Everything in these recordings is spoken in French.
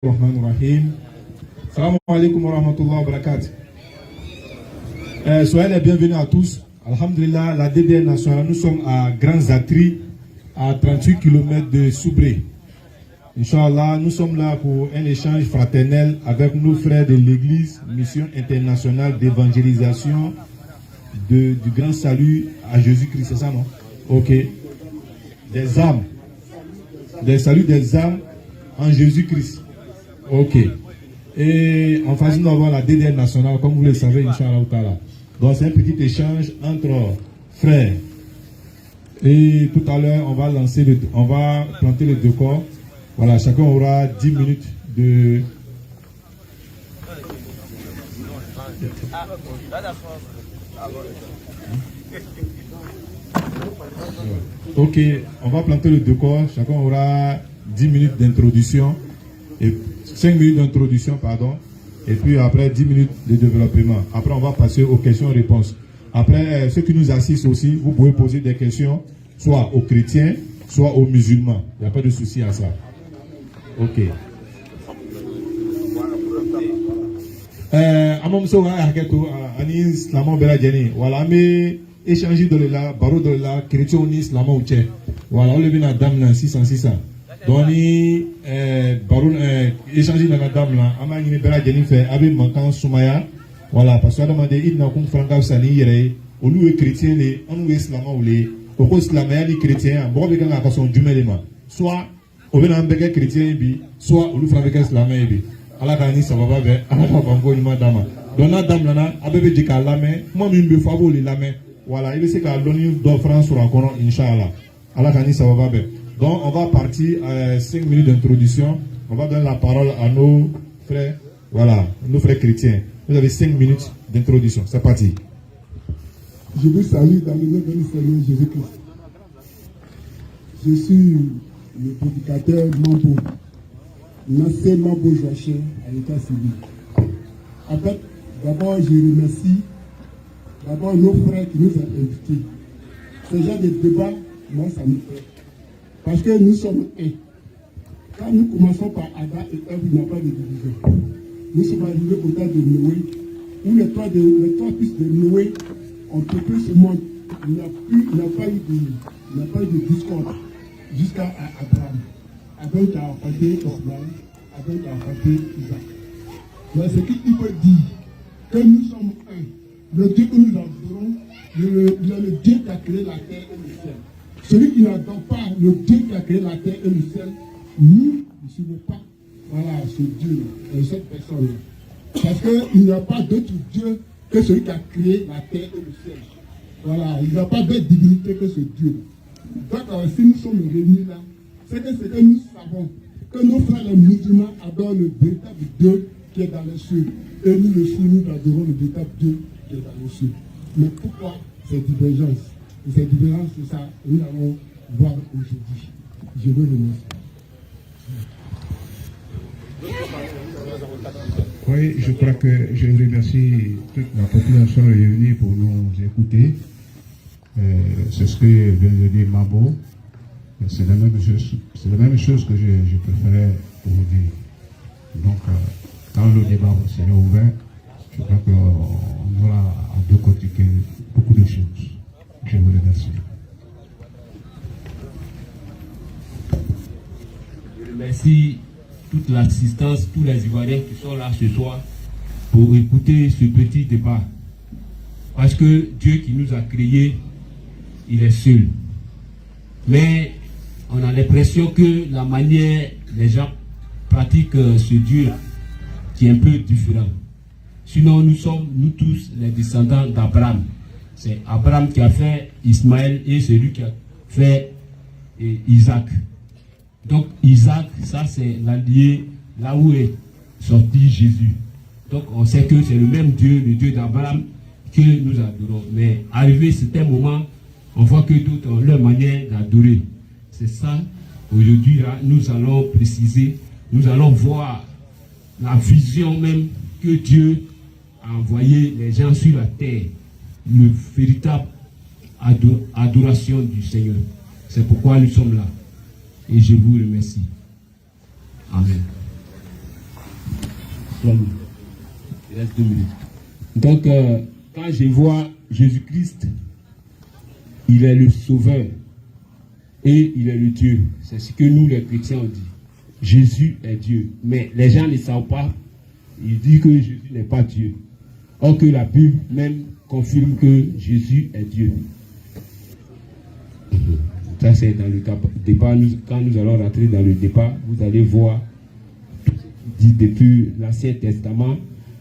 Rahim. Salam alaikum wa rahmatullahi wa barakatuh. Soyez les bienvenus à tous. Alhamdulillah, la DDN nationale, nous sommes à Grand Zatri, à 38 km de Soubré. Inch'Allah, nous sommes là pour un échange fraternel avec nos frères de l'église Mission internationale d'évangélisation du grand salut à Jésus-Christ, c'est ça, non? Ok. Des âmes. Des saluts des âmes en Jésus-Christ. Ok. Et en face, nous avons la DDN nationale, comme vous le savez, Inch'Allah. Donc, c'est un petit échange entre frères. Et tout à l'heure, on va planter le décor. Voilà, chacun aura 10 minutes de... Ok, on va planter le décor. Chacun aura 10 minutes d'introduction. Et 5 minutes d'introduction, pardon. Et puis après 10 minutes de développement. Après, on va passer aux questions-réponses. Après, ceux qui nous assistent aussi, vous pouvez poser des questions, soit aux chrétiens, soit aux musulmans. Il n'y a pas de souci à ça. Ok. Voilà, mais échanger de là, baro de là, chrétien ni islam ou tché. Voilà, on le vient à dame 600. Donc, baro échanger dans la dame là, ama ni bela jeni fait, abi mankan soumaya. Voilà, parce que demandé il n'a qu'un franga sani yere, au lieu chrétien les, on islam ou les, au islam ni chrétien, bon avec un accent du mêlema. Soit au bien un chrétien bi, soit au lieu franga islam bi. Allah kani sababa be, Allah ka bango ni madama. Donc la dame là, abebe dika lame, moi mi me favo les lame. Voilà, il sait qu'à donner d'offrande sur un coron, Inch'Allah. Allah kani sababa be. Donc on va partir à 5 minutes d'introduction. On va donner la parole à nos frères, voilà, nos frères chrétiens. Vous avez 5 minutes d'introduction. C'est parti. Je vous salue dans le nom de notre Seigneur Jésus-Christ. Je suis le prédicateur Mambo, Nassé Mambo Joachim à l'état civil. En fait, d'abord, je remercie nos frères qui nous ont invités. Ce genre de débat, moi, ça me fait. Parce que nous sommes un. Quand nous commençons par Adam et Ève, il n'y a pas de division. Nous sommes arrivés au temps de Noé, où les trois fils de Noé ont peuplé ce monde. Il n'y a pas eu de discorde jusqu'à Abraham. Abraham a enfanté Ismaël, Abraham a enfanté Isaac. Donc ce qu'il veut dire, que nous sommes un. Le Dieu que nous adorons, il est le Dieu qui a créé la terre et le ciel. Celui qui n'adore pas le Dieu qui a créé la terre et le ciel, nous ne suivons pas ce Dieu, cette personne. Parce qu'il n'y a pas d'autre Dieu que celui qui a créé la terre et le ciel. Voilà, il n'y a pas d'autre divinité que ce Dieu. Donc, si nous sommes réunis là, c'est que nous savons que nos frères les musulmans adorent le véritable Dieu qui est dans les cieux. Et nous aussi, nous adorons le véritable Dieu qui est dans les cieux. Mais pourquoi cette divergence? Et cette différence, c'est ça que nous allons voir aujourd'hui. Je veux remercier. Oui, je crois que je remercie toute la population réunie pour nous écouter. C'est ce que vient de dire Mabo. C'est la même chose que je préférais pour vous dire. Donc, quand le débat sera ouvert, je crois qu'on aura à deux côtés beaucoup de choses. Je vous remercie. Je remercie toute l'assistance, tous les Ivoiriens qui sont là ce soir pour écouter ce petit débat. Parce que Dieu qui nous a créés, il est seul. Mais on a l'impression que la manière les gens pratiquent ce Dieu qui est un peu différent. Sinon, nous sommes, nous tous, les descendants d'Abraham. C'est Abraham qui a fait Ismaël et c'est lui qui a fait Isaac. Donc Isaac, ça c'est l'allié, là où est sorti Jésus. Donc on sait que c'est le même Dieu, le Dieu d'Abraham, que nous adorons. Mais arrivé à certains moments, on voit que d'autres ont leur manière d'adorer. C'est ça, aujourd'hui, là, nous allons préciser, nous allons voir la vision même que Dieu a envoyé les gens sur la terre. Le véritable adoration du Seigneur. C'est pourquoi nous sommes là. Et je vous remercie. Amen. 3 minutes. Il reste 2 minutes. Donc, quand je vois Jésus-Christ, il est le sauveur et il est le Dieu. C'est ce que nous, les chrétiens, on dit. Jésus est Dieu. Mais les gens ne savent pas. Ils disent que Jésus n'est pas Dieu. Or que la Bible même confirme que Jésus est Dieu. Ça, c'est dans le débat. Quand nous allons rentrer dans le débat, vous allez voir dit depuis l'Ancien Testament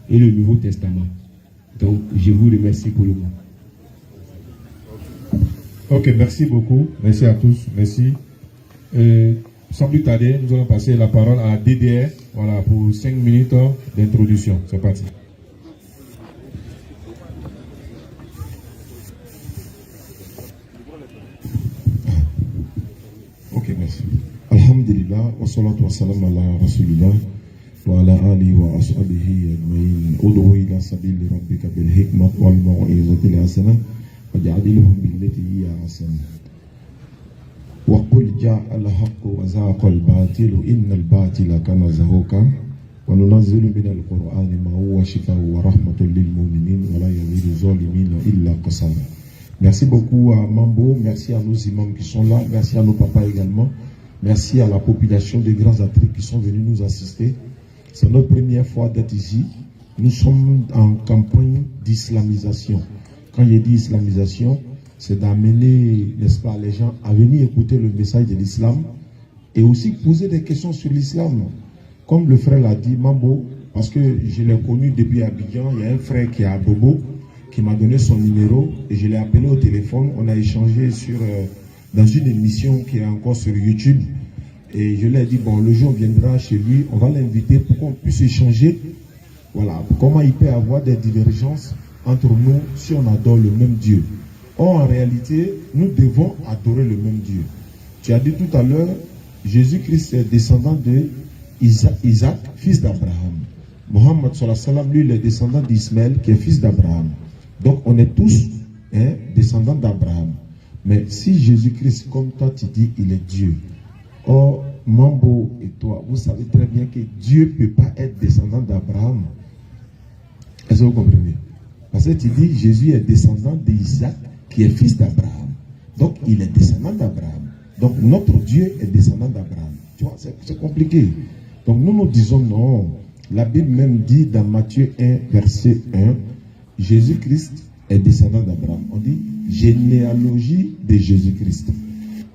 et le Nouveau Testament. Donc, je vous remercie pour le moment. Ok, merci beaucoup. Merci à tous. Merci. Sans plus tarder, nous allons passer la parole à DDR, voilà, pour 5 minutes d'introduction. C'est parti. Ok, merci. Alhamdulillah, wa salatu wa salam ala rasulillah, wa ala alihi wa ashabihi ajma'in. Ud'u ila sabili rabbika bil hikmah wal mau'izati al hasanah waj'alhum billati hiya ahsan. Wa qul ja'a al haqqu wa zaqa al batilu innal batila kana zahuqa wa nunazzilu min al qur'ani ma huwa shifaa'un wa rahmatun lil mu'minin wa la yazidu zalimina illa qasara. Merci beaucoup à Mambo, merci à nos imams qui sont là, merci à nos papas également, merci à la population des grands athlètes qui sont venus nous assister. C'est notre première fois d'être ici. Nous sommes en campagne d'islamisation. Quand je dis islamisation, c'est d'amener, n'est-ce pas, les gens à venir écouter le message de l'islam et aussi poser des questions sur l'islam. Comme le frère l'a dit, Mambo, parce que je l'ai connu depuis Abidjan, il y a un frère qui est à Bobo, qui m'a donné son numéro et je l'ai appelé au téléphone. On a échangé dans une émission qui est encore sur YouTube. Et je lui ai dit, bon, le jour viendra chez lui, on va l'inviter pour qu'on puisse échanger. Voilà, comment il peut y avoir des divergences entre nous si on adore le même Dieu. Or, en réalité, nous devons adorer le même Dieu. Tu as dit tout à l'heure, Jésus-Christ est descendant de Isaac, fils d'Abraham. Mohammed sallallahu alayhi wa sallam, lui, il est descendant d'Ismaël, qui est fils d'Abraham. Donc, on est tous descendants d'Abraham. Mais si Jésus-Christ, comme toi, tu dis, il est Dieu. Or, Mambo et toi, vous savez très bien que Dieu ne peut pas être descendant d'Abraham. Est-ce que vous comprenez? Parce que tu dis, Jésus est descendant d'Isaac, qui est fils d'Abraham. Donc, il est descendant d'Abraham. Donc, notre Dieu est descendant d'Abraham. Tu vois, c'est compliqué. Donc, nous disons non. La Bible même dit dans Matthieu 1, verset 1, Jésus-Christ est descendant d'Abraham. On dit généalogie de Jésus-Christ.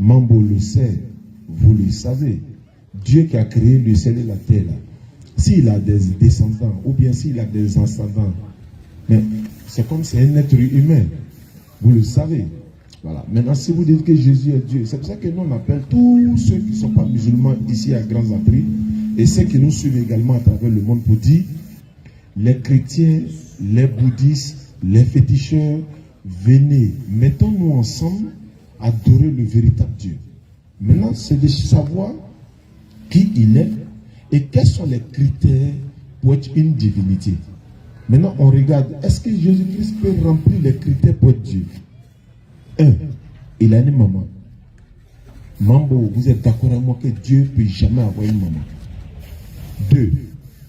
Mambo le sait, vous le savez. Dieu qui a créé le ciel et la terre, s'il a des descendants ou bien s'il a des ascendants, mais c'est comme c'est un être humain. Vous le savez. Voilà. Maintenant, si vous dites que Jésus est Dieu, c'est pour ça que nous on appelle tous ceux qui ne sont pas musulmans ici à Grand Zatri et ceux qui nous suivent également à travers le monde pour dire les chrétiens, les bouddhistes, les féticheurs, venez, mettons-nous ensemble à adorer le véritable Dieu. Maintenant, c'est de savoir qui il est et quels sont les critères pour être une divinité. Maintenant, on regarde, est-ce que Jésus-Christ peut remplir les critères pour être Dieu? 1. Il a une maman. Mambo, vous êtes d'accord avec moi que Dieu ne peut jamais avoir une maman. 2.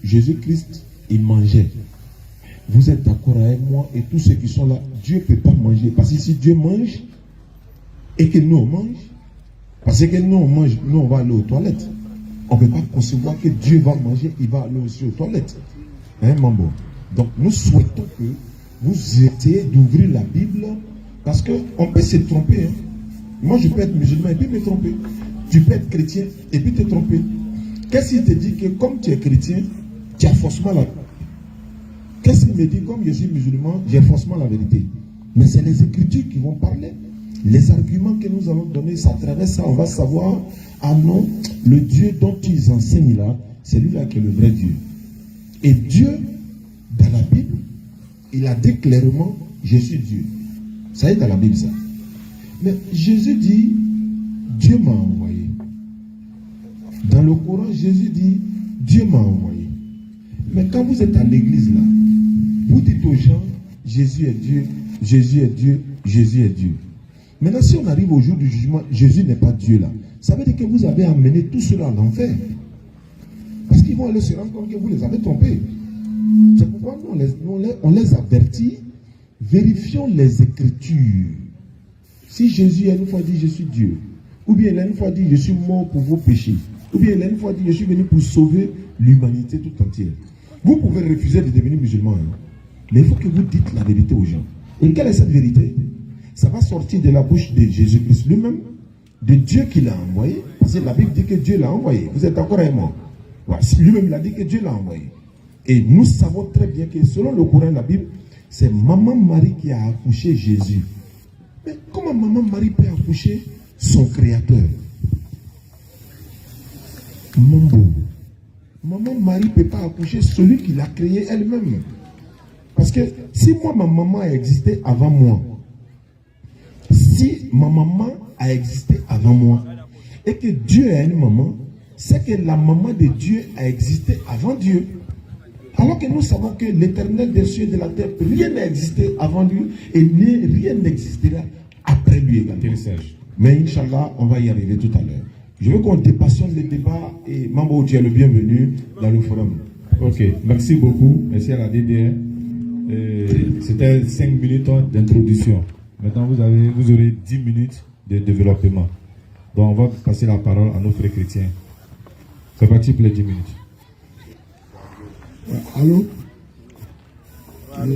Jésus-Christ, il mangeait. Vous êtes d'accord avec moi et tous ceux qui sont là, Dieu ne peut pas manger. Parce que si Dieu mange et que nous on mange, parce que nous on mange, nous on va aller aux toilettes. On ne peut pas concevoir que Dieu va manger, il va aller aussi aux toilettes. Hein, Mambo? Donc nous souhaitons que vous essayez d'ouvrir la Bible parce qu'on peut se tromper. Hein. Moi je peux être musulman et puis me tromper. Tu peux être chrétien et puis te tromper. Qu'est-ce qu'il te dit que comme tu es chrétien, tu as forcément la vérité? Qu'est-ce qu'il me dit comme je suis musulman, j'ai forcément la vérité? Mais c'est les Écritures qui vont parler. Les arguments que nous allons donner, ça traverse ça, on va savoir, ah non, le Dieu dont ils enseignent là, c'est lui-là qui est le vrai Dieu. Et Dieu, dans la Bible, il a dit clairement, je suis Dieu. Ça est dans la Bible ça. Mais Jésus dit, Dieu m'a envoyé. Dans le Coran, Jésus dit, Dieu m'a envoyé. Mais quand vous êtes à l'église là, vous dites aux gens, Jésus est Dieu, Jésus est Dieu, Jésus est Dieu. Maintenant, si on arrive au jour du jugement, Jésus n'est pas Dieu là. Ça veut dire que vous avez amené tout cela à l'enfer. Parce qu'ils vont aller se rendre compte que vous les avez trompés. C'est pourquoi on les avertit, vérifions les Écritures. Si Jésus a une fois dit je suis Dieu, ou bien il a une fois dit je suis mort pour vos péchés, ou bien il a une fois dit je suis venu pour sauver l'humanité tout entière. Vous pouvez refuser de devenir musulman, hein, mais il faut que vous dites la vérité aux gens. Et quelle est cette vérité? Ça va sortir de la bouche de Jésus-Christ lui-même, de Dieu qui l'a envoyé, parce que la Bible dit que Dieu l'a envoyé. Vous êtes d'accord avec moi? Ouais, lui-même il a dit que Dieu l'a envoyé. Et nous savons très bien que selon le Coran et la Bible, c'est Maman Marie qui a accouché Jésus. Mais comment Maman Marie peut accoucher son créateur? Mambo. Maman Marie ne peut pas accoucher celui qui l'a créé elle-même. Parce que si moi, ma maman a existé avant moi, si ma maman a existé avant moi, et que Dieu a une maman, c'est que la maman de Dieu a existé avant Dieu. Alors que nous savons que l'Éternel des cieux et de la terre, rien n'a existé avant lui, et rien n'existera après lui également. Mais Inch'Allah, on va y arriver tout à l'heure. Je veux qu'on dépassionne le débat et Mambo, tu es le bienvenu dans le forum. Ok, merci beaucoup. Merci à la DDR. C'était 5 minutes d'introduction. Maintenant, vous aurez 10 minutes de développement. Donc, on va passer la parole à nos frères chrétiens. C'est parti pour les 10 minutes. Allô? Allô?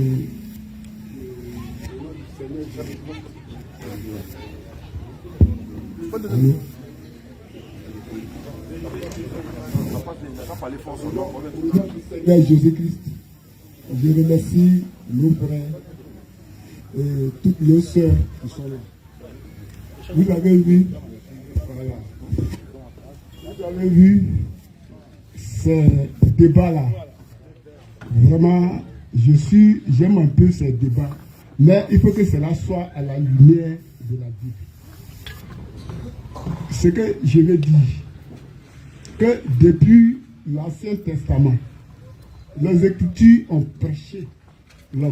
Seigneur Jésus-Christ, je remercie nos frères et toutes nos sœurs qui sont là. Vous avez vu, voilà. Vous avez vu ces débats-là. Vraiment, j'aime un peu ces débats, mais il faut que cela soit à la lumière de la Bible. Ce que je veux dire, que depuis l'Ancien Testament, les Écritures ont prêché l'homme.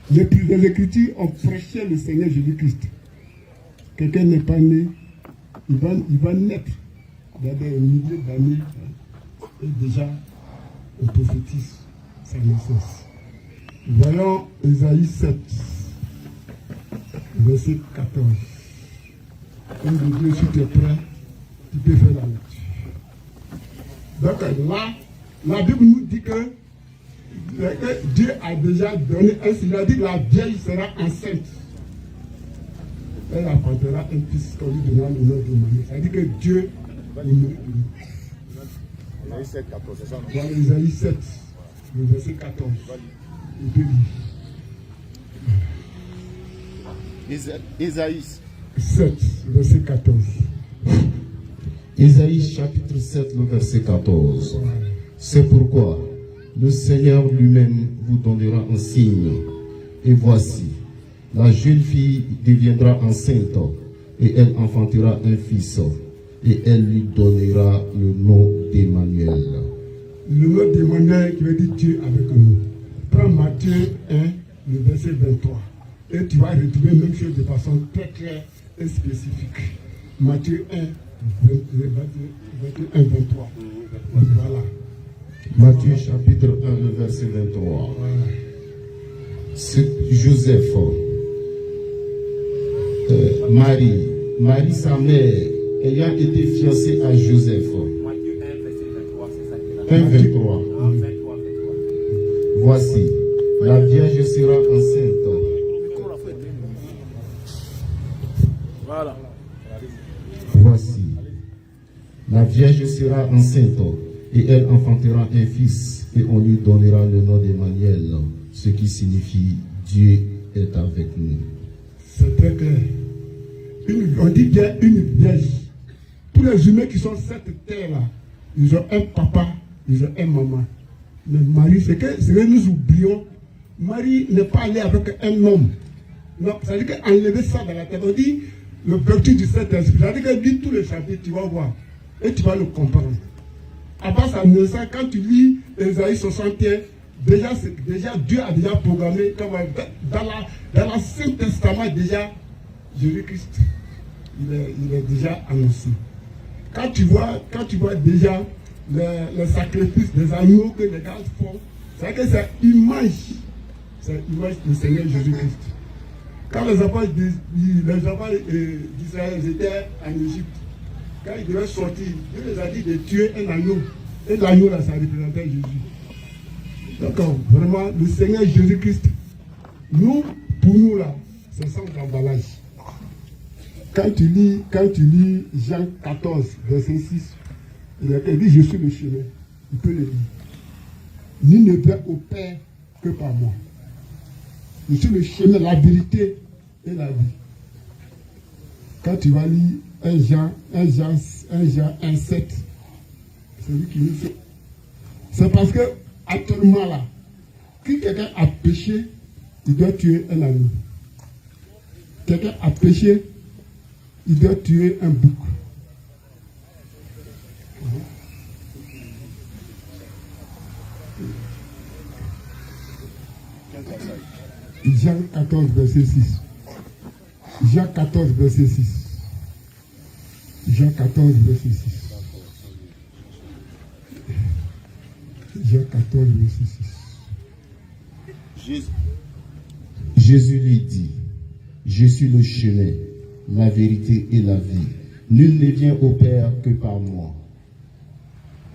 Les Écritures ont prêché le Seigneur Jésus-Christ. Quelqu'un n'est pas né, il va naître dans des milliers d'années et déjà on prophétise sa naissance. Voyons Ésaïe 7, verset 14. Comme de Dieu, si tu es prêt, tu peux faire la lecture. Donc là, la Bible nous dit que Dieu a déjà donné un signe. Il a dit que la vieille sera enceinte. Elle apportera un fils qu'on lui donnera le nom de Marie. Ça dit que Dieu va lui donner. Voilà, Ésaïe 7, le verset 14. Il peut lire. Ésaïe 7, verset 14. Ésaïe chapitre 7, le verset 14. C'est pourquoi le Seigneur lui-même vous donnera un signe. Et voici, la jeune fille deviendra enceinte et elle enfantera un fils. Et elle lui donnera le nom d'Emmanuel. Le nom d'Emmanuel qui veut dire Dieu avec nous. Prends Matthieu 1, le verset 23. Et tu vas retrouver même chose de façon très claire et spécifique. Matthieu 1, 21, 23. Voilà. Matthieu chapitre 1, le verset 23. Voilà. C'est Joseph, Marie sa mère, ayant été fiancée à Joseph. Matthieu 1, verset 23, c'est ça qui est là. 1, 23. 23. Voici, la Vierge sera enceinte. Voilà. Voici, la Vierge sera enceinte et elle enfantera un fils et on lui donnera le nom d'Emmanuel, ce qui signifie Dieu est avec nous. C'est très clair. On dit bien une vierge. Tous les humains qui sont sur cette terre-là, ils ont un papa, ils ont un maman. Mais Marie, c'est que nous oublions. Marie n'est pas allée avec un homme. Non, ça veut dire qu'enlever ça dans la tête. On dit le vertu du Saint-Esprit. Ça veut dire que lis tous les chapitres, tu vas voir. Et tu vas le comprendre. À part ça, quand tu lis Ésaïe 61, déjà Dieu a déjà programmé, dans l'Ancien Testament déjà, Jésus-Christ, il est déjà annoncé. Quand tu vois déjà les sacrifices des agneaux que les gars font C'est que c'est l'image du Seigneur Jésus-Christ. Quand les enfants d'Israël étaient en Égypte, quand ils devaient sortir, Dieu les a dit de tuer un agneau. Et l'agneau là, ça représentait Jésus. Donc vraiment, le Seigneur Jésus-Christ, nous, pour nous là, c'est sans emballage. Quand tu lis Jean 14, verset 6, il dit, je suis le chemin. Il peut le dire. Nul ne vient au Père que par moi. Je suis le chemin, la vérité et la vie. Quand tu vas lire 1 Jean 1,7, c'est lui qui nous fait. C'est parce que, actuellement là, si quelqu'un a péché, il doit tuer un agneau. Quelqu'un a péché, il doit tuer un bouc. Jean 14, verset 6. Jean 14, verset 6. Jean 14, verset 6. Jean 14, verset 6. Jésus lui dit, je suis le chemin, la vérité et la vie. Nul ne vient au Père que par moi.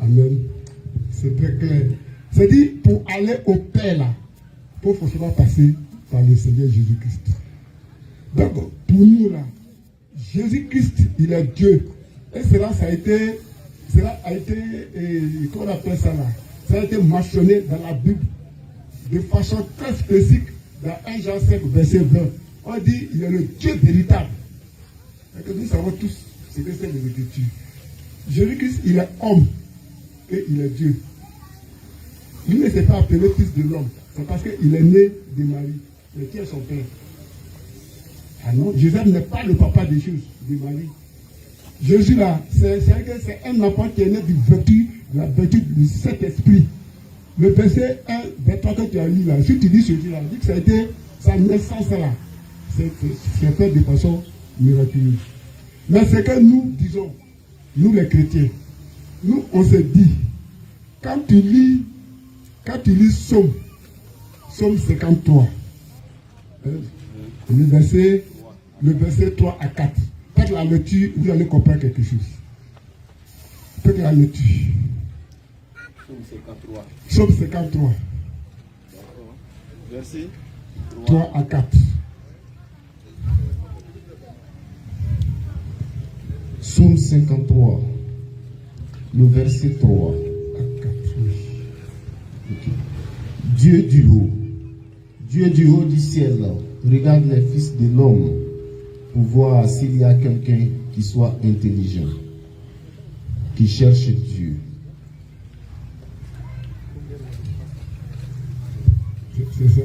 Amen. C'est très clair. C'est-à-dire, pour aller au Père là, il faut forcément passer par le Seigneur Jésus-Christ. Donc, pour nous là, Jésus-Christ, il est Dieu. Et cela a été, comment on appelle ça là? Ça a été mentionné dans la Bible de façon très spécifique dans 1 Jean 5, verset 20. On dit, il est le Dieu véritable. Et que nous savons tous ce que c'est les Écritures. Jésus-Christ, il est homme et il est Dieu. Il ne s'est pas appelé fils de l'homme. C'est parce qu'il est né de Marie. Mais qui est son père? Ah non, Joseph n'est pas le papa des choses de Marie. Jésus là, c'est un enfant qui est né de la vertu du Saint-Esprit. Le verset 1, 23 que tu as lu là, si tu dis ceci là, dit que ça a été sa naissance là. C'est fait de façon miraculeuse. Mais c'est que nous disons, nous les chrétiens, nous on se dit, quand tu lis Psaume 53, le verset 3 à 4, faites la lecture, vous allez comprendre quelque chose. Faites la lecture. Psaume 53. Verset 3 à 4. Psaume 53, le verset 3 à 4. Okay. Dieu du haut du ciel, regarde les fils de l'homme pour voir s'il y a quelqu'un qui soit intelligent, qui cherche Dieu. C'est ça.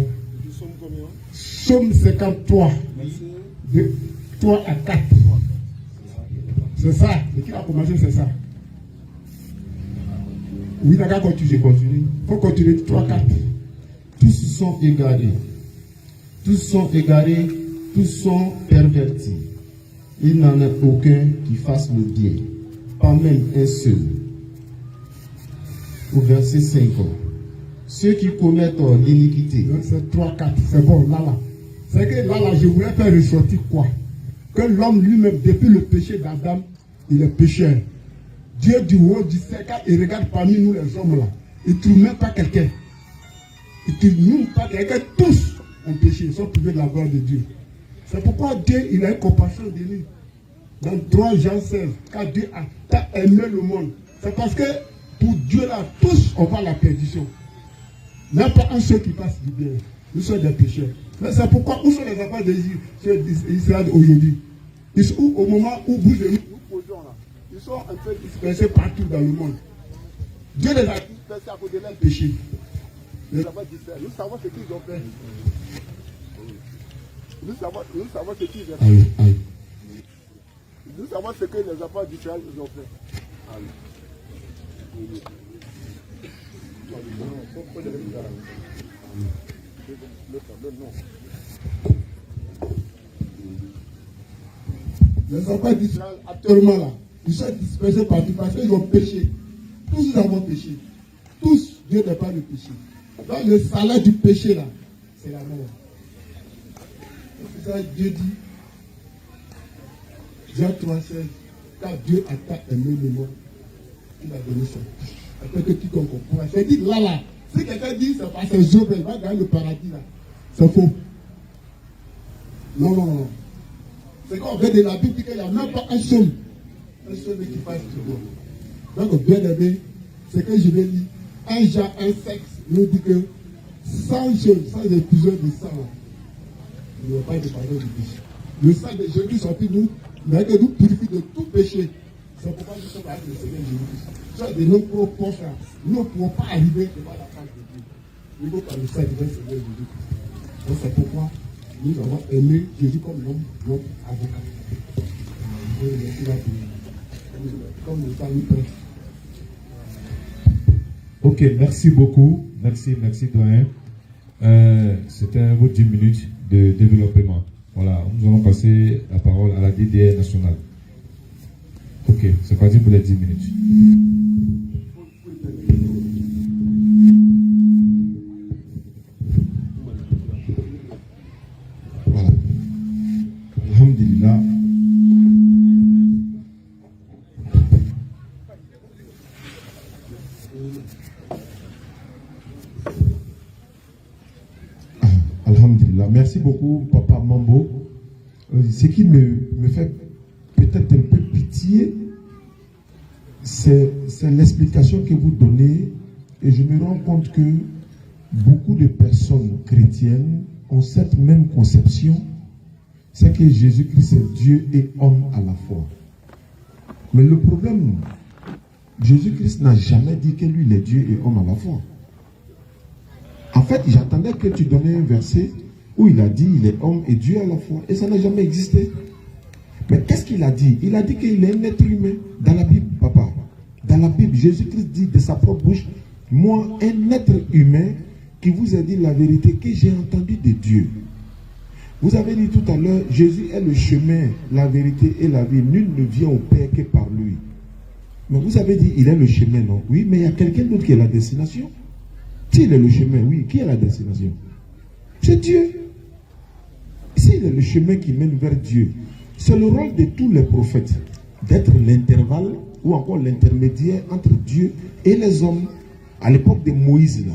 Psaume 53, de 3 à 4. C'est ça. Et qui a commencé, c'est ça. Oui, d'accord, continue. Il faut continuer. 3, 4. Tous sont égarés. Tous sont égarés. Tous sont pervertis. Il n'en a aucun qui fasse le bien. Pas même un seul. Au verset 5. Ceux qui commettent l'iniquité. C'est 3, 4. C'est bon, là. C'est que là, je voulais faire ressortir quoi? Que l'homme lui-même, depuis le péché d'Adam, il est pécheur. Dieu du haut du ciel, quand il regarde parmi nous les hommes là, il ne trouve même pas quelqu'un. Il ne trouve même pas quelqu'un. Tous ont péché, ils sont privés de la gloire de Dieu. C'est pourquoi Dieu, il a une compassion de nous. Dans 3 Jean 16, quand Dieu a aimé le monde, c'est parce que pour Dieu là, tous on va à la perdition. Même pas un seul qui passe du bien. Nous sommes des pécheurs. Mais c'est pourquoi, où sont les enfants d'Israël aujourd'hui? Ils sont au moment où vous et nous posons là. Ils sont un peu dispersés partout dans le monde. Dieu les a dispersés à cause de leur péché. Les enfants d'Israël, nous savons ce qu'ils ont fait. Nous savons ce qu'ils ont fait. Nous savons ce que les enfants d'Israël ont fait. Les enfants d'Israël, actuellement là, ils sont dispersés partout parce qu'ils ont péché. Tous nous avons péché. Tous, Dieu n'est pas le péché. Donc le salaire du péché là, c'est la mort. C'est ça Dieu dit. Jean 3,16, car Dieu a tant aimé le monde, il a donné son fils. Après que quiconque comprend. C'est dit là. Si quelqu'un dit c'est parce que Job va gagner le paradis là, c'est faux. Non. C'est qu'on regarde de la Bible qu'il n'y a même pas un seul qui fasse du bon. Donc bien aimé, c'est que je vais lire 1 Jean 1,6 nous dit que sans effusion de sang, il n'y a pas de pardon du péché. Le sang de Jésus sorti nous, mais que nous purifie de tout péché. C'est pourquoi nous sommes avec le Seigneur Jésus-Christ. Ça, de nos propres frères, nous ne pouvons pas arriver devant la face de Dieu. Il faut par le sang du Seigneur Jésus-Christ. Donc c'est pourquoi nous avons aimé Jésus comme notre avocat. Comme le temps nous prête. Ok, merci beaucoup. Merci doyen. C'était vos 10 minutes de développement. Voilà, nous allons passer la parole à la DDR nationale. Ok, c'est parti pour les 10 minutes. Voilà. Alhamdulillah. Alhamdulillah. Merci beaucoup, Papa Mambo. Ce qui me fait peut-être un peu pitié, c'est l'explication que vous donnez, et je me rends compte que beaucoup de personnes chrétiennes ont cette même conception, c'est que Jésus-Christ est Dieu et homme à la fois. Mais le problème, Jésus-Christ n'a jamais dit que lui il est Dieu et homme à la fois. En fait, j'attendais que tu donnais un verset où il a dit il est homme et Dieu à la fois, et ça n'a jamais existé. Mais qu'est-ce qu'il a dit? Il a dit qu'il est un être humain. Dans la Bible, papa, dans la Bible, Jésus-Christ dit de sa propre bouche, moi, un être humain qui vous a dit la vérité que j'ai entendu de Dieu. Vous avez dit tout à l'heure, Jésus est le chemin, la vérité et la vie. Nul ne vient au Père que par lui. Mais vous avez dit, il est le chemin, non? Oui, mais il y a quelqu'un d'autre qui est la destination. S'il est le chemin, oui, qui est la destination? C'est Dieu. S'il est le chemin qui mène vers Dieu, c'est le rôle de tous les prophètes d'être l'intervalle ou encore l'intermédiaire entre Dieu et les hommes. À l'époque de Moïse, là,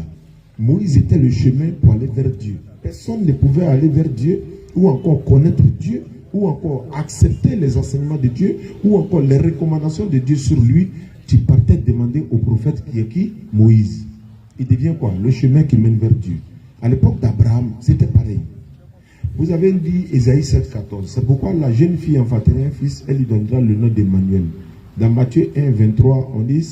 Moïse était le chemin pour aller vers Dieu. Personne ne pouvait aller vers Dieu ou encore connaître Dieu ou encore accepter les enseignements de Dieu ou encore les recommandations de Dieu sur lui. Tu partais demander au prophète qui est qui? Moïse. Il devient quoi? Le chemin qui mène vers Dieu. À l'époque d'Abraham, c'était pareil. Vous avez dit Ésaïe 7,14. C'est pourquoi la jeune fille enfanterait un fils, elle lui donnera le nom d'Emmanuel. Dans Matthieu 1,23, on dit,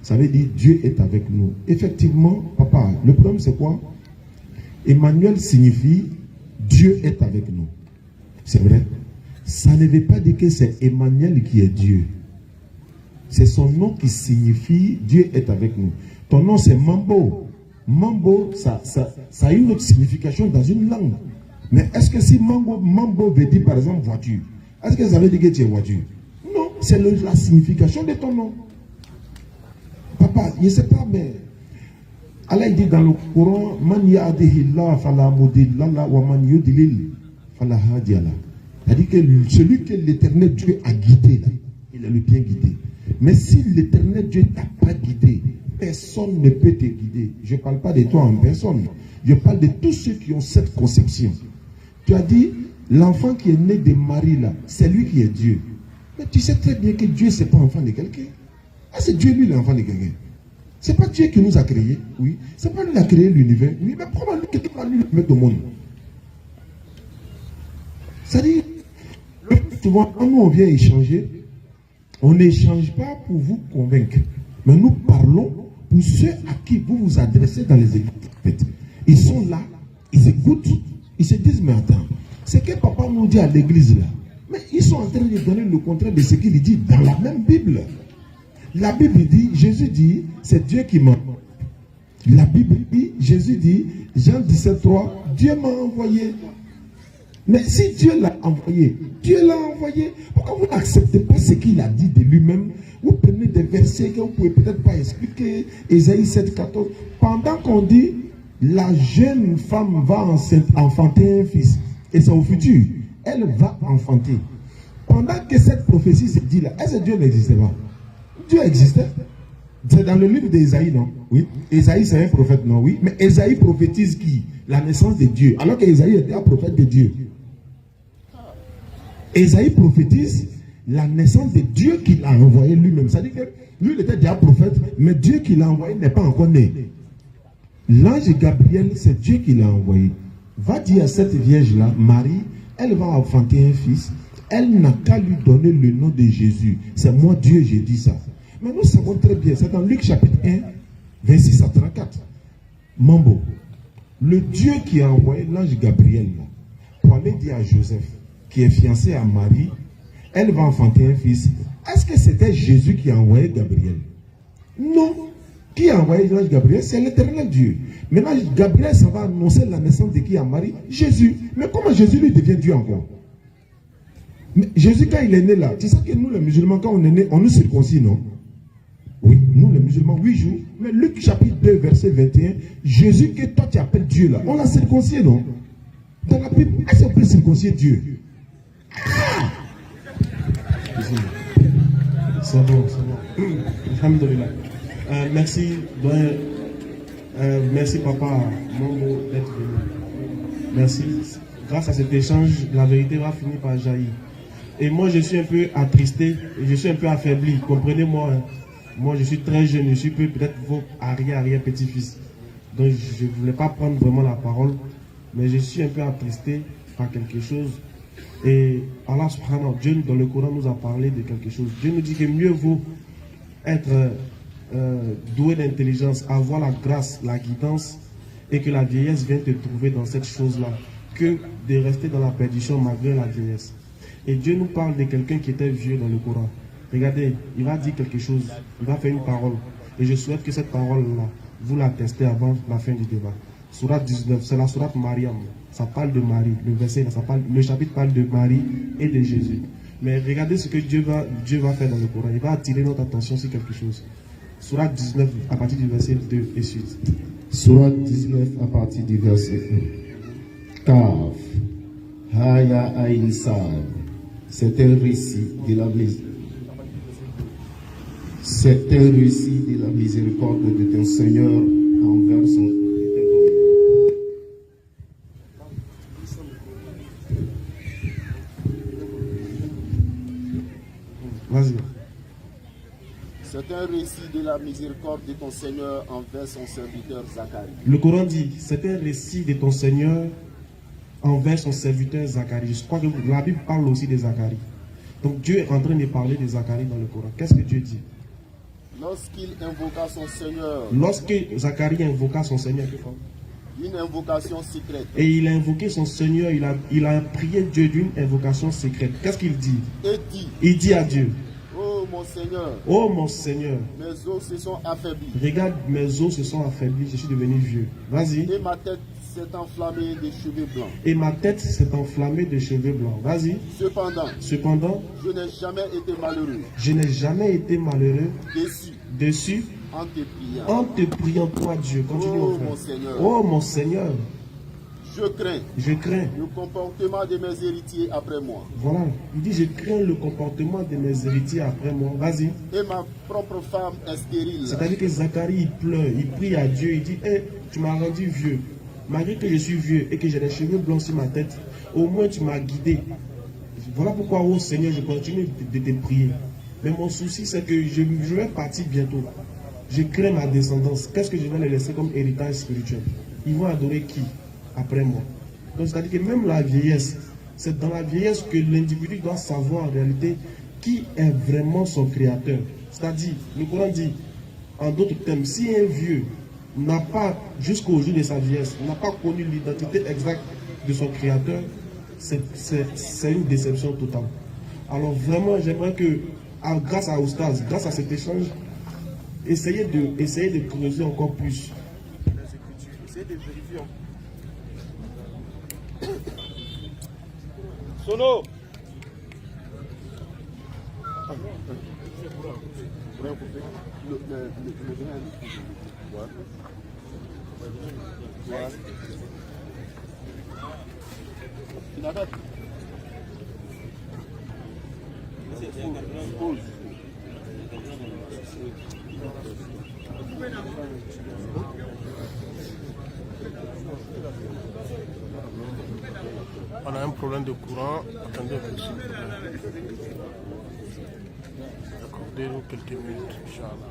ça veut dire Dieu est avec nous. Effectivement, papa, le problème c'est quoi? Emmanuel signifie Dieu est avec nous. C'est vrai. Ça ne veut pas dire que c'est Emmanuel qui est Dieu. C'est son nom qui signifie Dieu est avec nous. Ton nom c'est Mambo. Mambo, ça a une autre signification dans une langue. Mais est-ce que si Mambo veut dire par exemple voiture, est-ce que ça veut dire que tu es voiture? Non, c'est la signification de ton nom. Papa, je ne sais pas, mais Allah dit dans le Coran, Man ya'dihillah fala mudilla wa man yudlil fala hadiya la. C'est-à-dire que celui que l'Éternel Dieu a guidé, là, il est le bien guidé. Mais si l'Éternel Dieu t'a pas guidé, personne ne peut te guider. Je ne parle pas de toi en personne. Je parle de tous ceux qui ont cette conception. Tu as dit, l'enfant qui est né de Marie là, c'est lui qui est Dieu. Mais tu sais très bien que Dieu, ce n'est pas enfant de quelqu'un. Ah, c'est Dieu, lui, l'enfant de quelqu'un. Ce n'est pas Dieu qui nous a créés, oui. Ce n'est pas lui qui a créé l'univers, oui. Mais comment quelqu'un va lui mettre au monde? C'est-à-dire, souvent, quand nous on vient échanger, on n'échange pas pour vous convaincre. Mais nous parlons pour ceux à qui vous vous adressez dans les églises. Ils sont là, ils écoutent, ils se disent, mais attends, c'est que papa nous dit à l'église là. Mais ils sont en train de donner le contraire de ce qu'il dit dans la même Bible. La Bible dit, Jésus dit, c'est Dieu qui m'a. La Bible dit, Jésus dit, Jean 17,3, Dieu m'a envoyé. Mais si Dieu l'a envoyé, Dieu l'a envoyé. Pourquoi vous n'acceptez pas ce qu'il a dit de lui-même? Vous prenez des versets que vous ne pouvez peut-être pas expliquer. Ésaïe 7,14. Pendant qu'on dit, La jeune femme va enfanter un fils. Et c'est au futur. Elle va enfanter. Pendant que cette prophétie se dit là, est-ce que Dieu n'existait pas? Dieu existait. C'est dans le livre d'Ésaïe, non? Oui. Ésaïe, c'est un prophète, non? Oui. Mais Ésaïe prophétise qui? La naissance de Dieu. Alors qu'Ésaïe était un prophète de Dieu. Ésaïe prophétise la naissance de Dieu qu'il a envoyé lui-même. C'est-à-dire que lui, il était déjà prophète, mais Dieu qui l'a envoyé n'est pas encore né. L'ange Gabriel, c'est Dieu qui l'a envoyé. Va dire à cette vierge-là, Marie, elle va enfanter un fils. Elle n'a qu'à lui donner le nom de Jésus. C'est moi Dieu, j'ai dit ça. Mais nous savons très bien, c'est dans Luc chapitre 1, 26 à 34. Mambo, le Dieu qui a envoyé l'ange Gabriel là, pour aller dire à Joseph, qui est fiancé à Marie, elle va enfanter un fils. Est-ce que c'était Jésus qui a envoyé Gabriel? Non. Qui a envoyé l'ange Gabriel? C'est l'éternel Dieu. Maintenant, Gabriel, ça va annoncer la naissance de qui à Marie? Jésus. Mais comment Jésus lui devient Dieu encore? Mais Jésus, quand il est né là, tu sais que nous les musulmans, quand on est né, on nous circoncis, non? Oui, nous les musulmans, 8 jours. Mais Luc chapitre 2, verset 21, Jésus que toi tu appelles Dieu là, on l'a circoncis, non? Dans la Bible, est-ce qu'on peut circoncier Dieu? Ah! C'est bon, c'est bon. Alhamdulillah. Merci, merci papa Mambo d'être venu. Merci. Grâce à cet échange, la vérité va finir par jaillir. Et moi, je suis un peu attristé, et je suis un peu affaibli. Comprenez-moi. Hein. Moi, je suis très jeune, je suis peut-être vos arrière-petit-fils. Donc, je ne voulais pas prendre vraiment la parole, mais je suis un peu attristé par quelque chose. Et Allah subhanahu wa ta'ala, Dieu dans le Coran nous a parlé de quelque chose. Dieu nous dit que mieux vaut être doué d'intelligence, avoir la grâce, la guidance, et que la vieillesse vienne te trouver dans cette chose-là, que de rester dans la perdition malgré la vieillesse. Et Dieu nous parle de quelqu'un qui était vieux dans le Coran. Regardez, il va dire quelque chose, il va faire une parole. Et je souhaite que cette parole-là, vous la testez avant la fin du débat. Sourate 19, c'est la sourate Mariam. Ça parle de Marie. Le verset, là, le chapitre parle de Marie et de Jésus. Mais regardez ce que Dieu va faire dans le Coran. Il va attirer notre attention sur quelque chose. Sourate 19, à partir du verset 2 et suite. Sourate 19, à partir du verset 1. Kaf, Haya Aïn Sad. C'est un récit de la miséricorde de ton Seigneur envers son. Vas-y. C'est un récit de la miséricorde de ton Seigneur envers son serviteur Zacharie. Le Coran dit, c'est un récit de ton Seigneur envers son serviteur Zacharie. Je crois que la Bible parle aussi de Zacharie. Donc Dieu est en train de parler de Zacharie dans le Coran. Qu'est-ce que Dieu dit? Lorsqu'il invoqua son Seigneur. Lorsque Zacharie invoqua son Seigneur, une invocation secrète. Et il a invoqué son Seigneur, il a prié Dieu d'une invocation secrète. Qu'est-ce qu'il dit? Il dit à Dieu, oh mon Seigneur. Oh mon Seigneur. Mes os se sont affaiblis. Regarde, mes os se sont affaiblis, je suis devenu vieux. Vas-y. Et ma tête s'est enflammée de cheveux blancs. Et ma tête s'est enflammée de cheveux blancs. Vas-y. Cependant, je n'ai jamais été malheureux. Je n'ai jamais été malheureux. Déçu. En te priant, toi Dieu. Continue, oh mon Seigneur. Oh mon Seigneur. Je crains le comportement de mes héritiers après moi. Voilà, il dit je crains le comportement de mes héritiers après moi. Vas-y. Et ma propre femme est stérile. C'est-à-dire que Zacharie il pleure, il prie à Dieu, il dit hey, tu m'as rendu vieux. Malgré que je suis vieux et que j'ai des cheveux blancs sur ma tête, au moins tu m'as guidé. Voilà pourquoi, oh Seigneur, je continue de te prier. Mais mon souci, c'est que je vais partir bientôt. Je crains ma descendance. Qu'est-ce que je vais les laisser comme héritage spirituel? Ils vont adorer qui après moi? Donc, c'est-à-dire que même la vieillesse, c'est dans la vieillesse que l'individu doit savoir en réalité qui est vraiment son créateur. C'est-à-dire, le Coran dit, en d'autres termes, si un vieux n'a pas, jusqu'au jour de sa vieillesse, n'a pas connu l'identité exacte de son créateur, c'est une déception totale. Alors vraiment, j'aimerais que, grâce à Oustaz, grâce à cet échange, essayez de creuser encore plus. Essayez de vérifier. Sono. On a un problème de courant. Attendez un peu. Accordez-nous quelques minutes, Inch'Allah.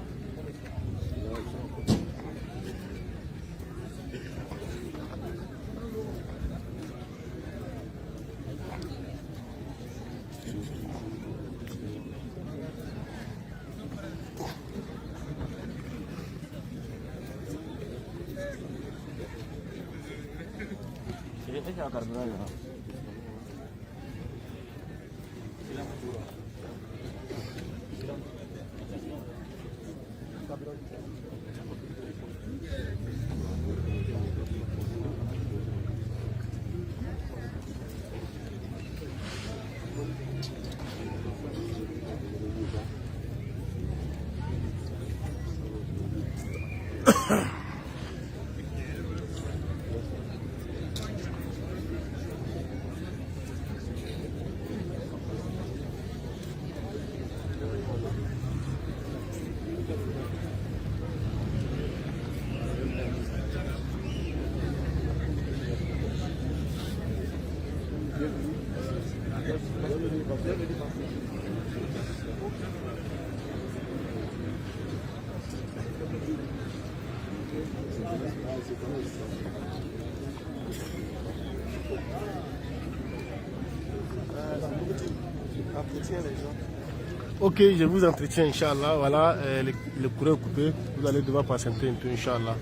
Ok, je vous entretiens, Inch'Allah. Voilà, le courant est coupé. Vous allez devoir patienter un peu, Inch'Allah.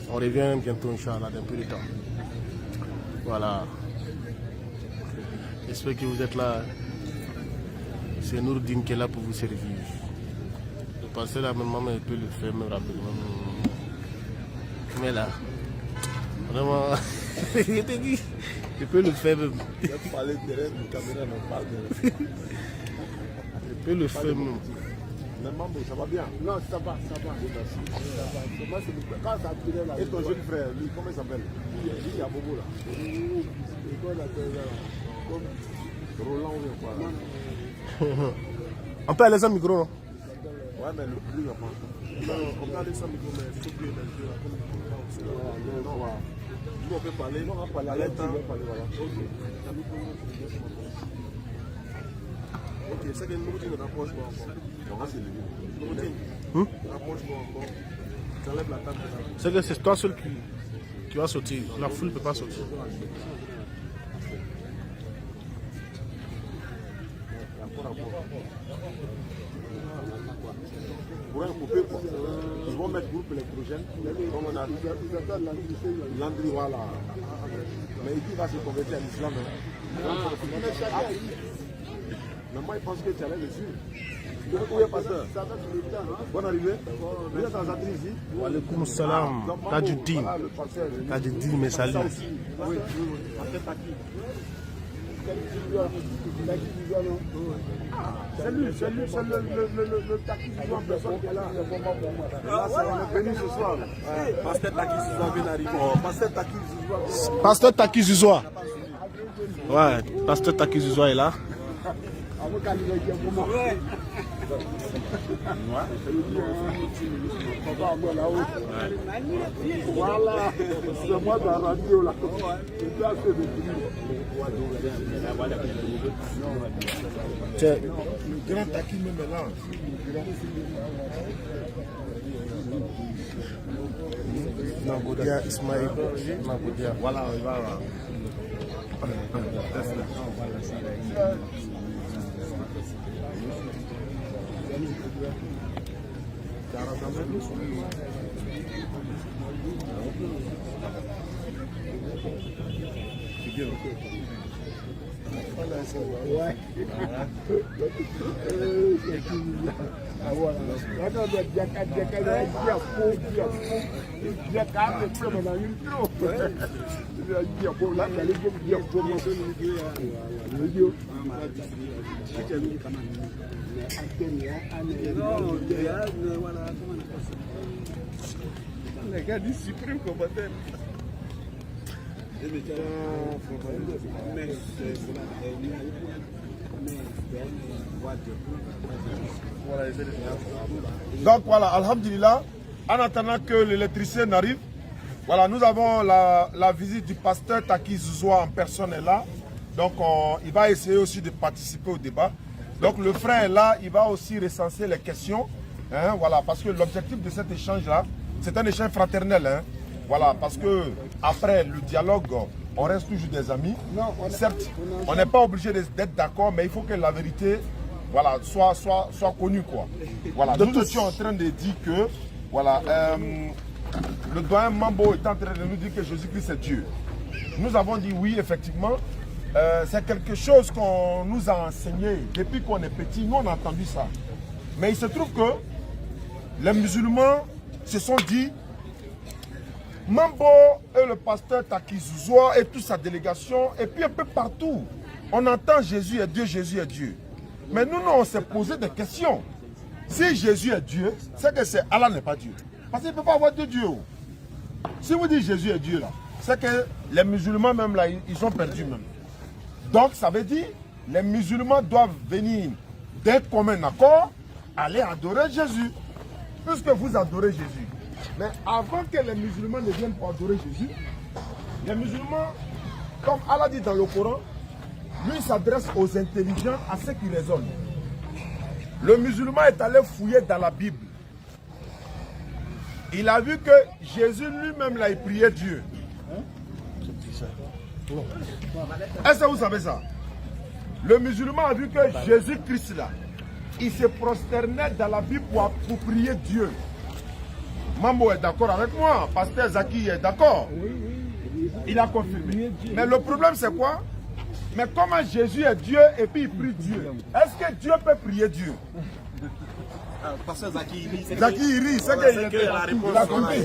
On revient bientôt, Inch'Allah, d'un peu de temps. Voilà. J'espère que vous êtes là. C'est Nourdine qui est là pour vous servir. Le passer là, maman, elle peut le faire même rapidement. Mais là, vraiment, je t'ai dit, je peux le faire même. Je peux le faire même. Ça va bien? Non, ça va. Et ton jeune frère, lui, comment il s'appelle? Lui, il y a Bobo là. Roland ou quoi là? On peut aller sans micro, non? Ouais, mais lui, il va pas. Non, on peut aller sans micro, mais il faut que les non, voilà. Nous, on peut parler. Non, on va parler. À l'instant, on va parler, voilà. Ok, c'est que nous, on rapproche pas encore. On va se lever. Nous, on rapproche pas encore. Tu enlèves la table. C'est que c'est toi seul qui va sortir. La foule ne peut pas sortir. Pour un coupé, ils vont mettre groupe électrogène. Comme on a Landry, voilà. Mais il va se convertir à l'islam. Mais moi, il pense que tu allais le suivre. Où est pasteur? Bonne arrivée. Vous êtes en Zatri ici? Wa alaykoum salam. Tajuddin. Tajuddin, mes saluts. Oui. C'est lui, c'est le Taki Zizou en personne qui est là. Là, on est venu ce soir. Pasteur Taki Zizou vient d'arriver. Pasteur Taki Zizou. Ouais, Pasteur Taki Zizou est là. Voilà, c'est moi de la radio là. Tiens, le grand Taki me mélange. Nagodia Ismaïl. Nagodia. Voilà, voilà. Ouais. Les gars disent suprême combattant. Donc voilà, alhamdulillah, en attendant que l'électricien n'arrive, voilà, nous avons la visite du pasteur Taki Zouzoua en personne est là. Donc il va essayer aussi de participer au débat. Donc le frère est là, il va aussi recenser les questions. Hein, voilà, parce que l'objectif de cet échange-là, c'est un échange fraternel. Hein, voilà, parce que après le dialogue, on reste toujours des amis. Certes, on n'est pas obligé d'être d'accord, mais il faut que la vérité, voilà, soit connue, quoi. Voilà, nous étions en train de dire que, voilà, le doyen Mambo est en train de nous dire que Jésus-Christ est Dieu. Nous avons dit oui, effectivement, c'est quelque chose qu'on nous a enseigné depuis qu'on est petit. Nous, on a entendu ça. Mais il se trouve que les musulmans se sont dit, Mambo et le pasteur Taki Zouzoua et toute sa délégation, et puis un peu partout, on entend Jésus est Dieu, Jésus est Dieu. Mais nous, on s'est posé des questions. Si Jésus est Dieu, c'est que Allah n'est pas Dieu. Parce qu'il ne peut pas avoir deux dieux. Si vous dites Jésus est Dieu, là, c'est que les musulmans même là, ils sont perdus même. Donc ça veut dire, les musulmans doivent venir d'un commun accord, aller adorer Jésus. Puisque vous adorez Jésus. Mais avant que les musulmans ne viennent pour adorer Jésus, les musulmans, comme Allah dit dans le Coran, lui s'adresse aux intelligents, à ceux qui raisonnent. Le musulman est allé fouiller dans la Bible. Il a vu que Jésus lui-même là, il priait Dieu. Est-ce que vous savez ça? Le musulman a vu que Jésus-Christ là, il se prosternait dans la Bible pour prier Dieu. Mambo est d'accord avec moi, pasteur Zaki est d'accord. Il a confirmé. Mais le problème c'est quoi? Mais comment Jésus est Dieu et puis il prie Dieu? Est-ce que Dieu peut prier Dieu? Pasteur Zaki, il rit. C'est qu'il la réponse. il a compris.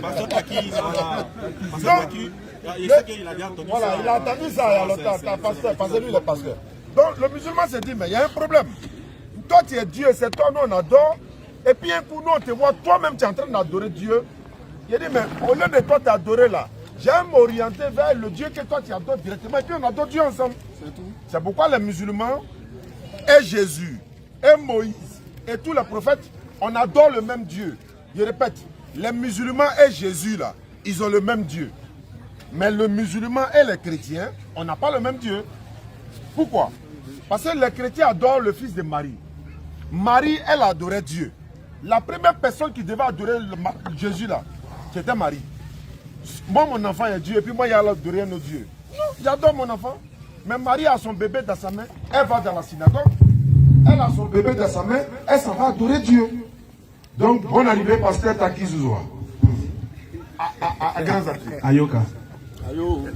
Pasteur Taki, il sait qu'il a bien entendu voilà, ça. il a entendu ça il y a longtemps, parce que lui il est pasteur. Donc le musulman s'est dit, mais il y a un problème. Toi tu es Dieu, c'est toi, nous on adore. Et puis un coup, nous on te voit, toi-même tu es en train d'adorer Dieu. Il a dit, mais au lieu de toi t'adorer là, j'aime m'orienter vers le Dieu que toi tu adores directement. Et puis on adore Dieu ensemble. C'est tout. C'est pourquoi les musulmans et Jésus et Moïse et tous les prophètes, on adore le même Dieu. Je répète, les musulmans et Jésus là, ils ont le même Dieu. Mais le musulman et les chrétiens, on n'a pas le même Dieu. Pourquoi? Parce que les chrétiens adorent le fils de Marie. Marie, elle adorait Dieu. La première personne qui devait adorer Jésus là, c'était Marie. Moi, mon enfant est Dieu, et puis moi, il y a adorer nos dieux. Non, j'adore mon enfant. Mais Marie a son bébé dans sa main, elle va dans la synagogue. Elle a son bébé dans sa main, elle s'en va adorer Dieu. Donc, bonne arrivée, pasteur Taki Zouzoua. À Grand Zaki. Ayoka. Ayo.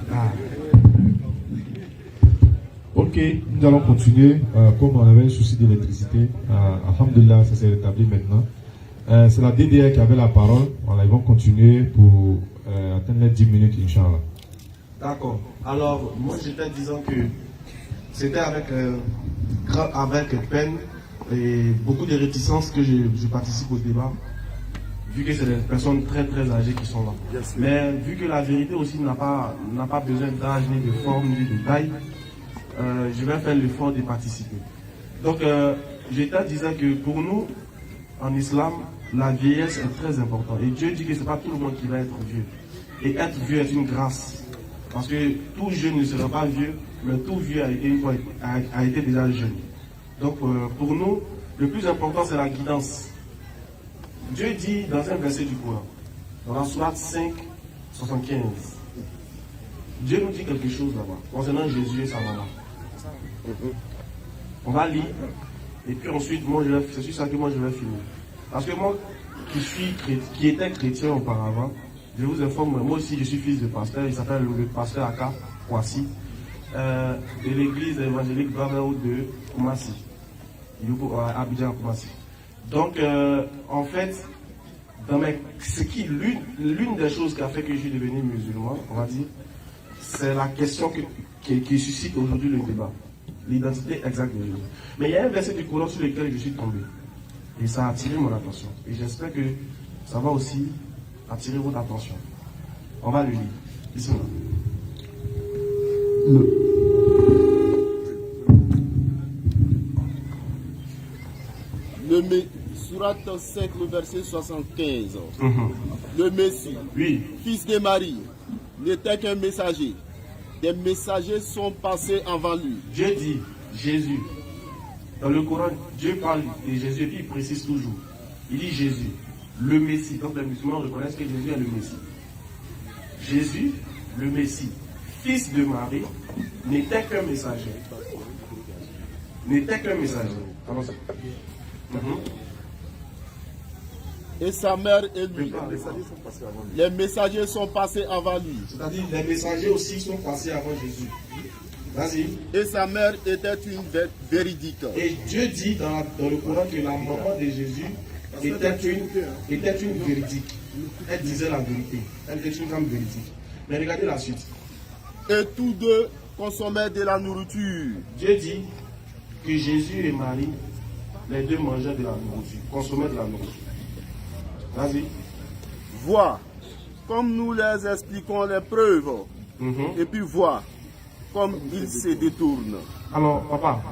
Ok, nous allons continuer. Comme on avait un souci d'électricité, alhamdulillah, ça s'est rétabli maintenant. C'est la DDR qui avait la parole. Voilà, ils vont continuer pour atteindre les 10 minutes, Inch'Allah. D'accord. Alors, moi j'étais disant que c'était avec peine et beaucoup de réticences que je participe au débat, vu que c'est des personnes très très âgées qui sont là. Yes, mais vu que la vérité aussi n'a pas besoin d'âge, ni de forme, ni de taille, je vais faire l'effort de participer. Donc, j'étais disant que pour nous, en islam, la vieillesse est très importante. Et Dieu dit que ce n'est pas tout le monde qui va être vieux. Et être vieux est une grâce. Parce que tout jeune ne sera pas vieux, mais tout vieux a été déjà jeune. Donc, pour nous, le plus important, c'est la guidance. Dieu dit dans un verset du Coran, dans la sourate 5, 75, Dieu nous dit quelque chose là-bas, concernant Jésus et sa maman. On va lire, et puis ensuite, c'est sur ça que moi je vais finir. Parce que moi, qui étais chrétien auparavant, je vous informe, moi aussi je suis fils de pasteur, il s'appelle le pasteur Aka Kwasi, de l'église évangélique Brotherhood de Koumassi, à Abidjan Koumassi. Donc, en fait, l'une des choses qui a fait que je suis devenu musulman, on va dire, c'est la question qui suscite aujourd'hui le débat. L'identité exacte de Jésus. Mais il y a un verset du Coran sur lequel je suis tombé. Et ça a attiré mon attention. Et j'espère que ça va aussi attirer votre attention. On va le lire. Bismillah. Surat 5, le verset 75. Le Messie, fils de Marie, n'était qu'un messager. Des messagers sont passés avant lui. Dieu dit, Jésus. Dans le Coran, Dieu parle de Jésus et puis il précise toujours. Il dit Jésus, le Messie. Donc les musulmans reconnaissent que Jésus est le Messie. Jésus, le Messie, fils de Marie, n'était qu'un messager. N'était qu'un messager. Allons-y. Et sa mère et lui. Les messagers sont passés avant lui. C'est-à-dire les messagers aussi sont passés avant Jésus. Vas-y. Et sa mère était une véridique. Et Dieu dit dans le Coran que la maman de Jésus était une véridique. Elle disait la vérité. Elle était une femme véridique. Mais regardez la suite. Et tous deux consommaient de la nourriture. Dieu dit que Jésus et Marie, les deux mangeaient de la nourriture, consommaient de la nourriture. Vas-y. Vois, comme nous les expliquons les preuves. Et puis vois, comme ils se détournent. Alors, papa,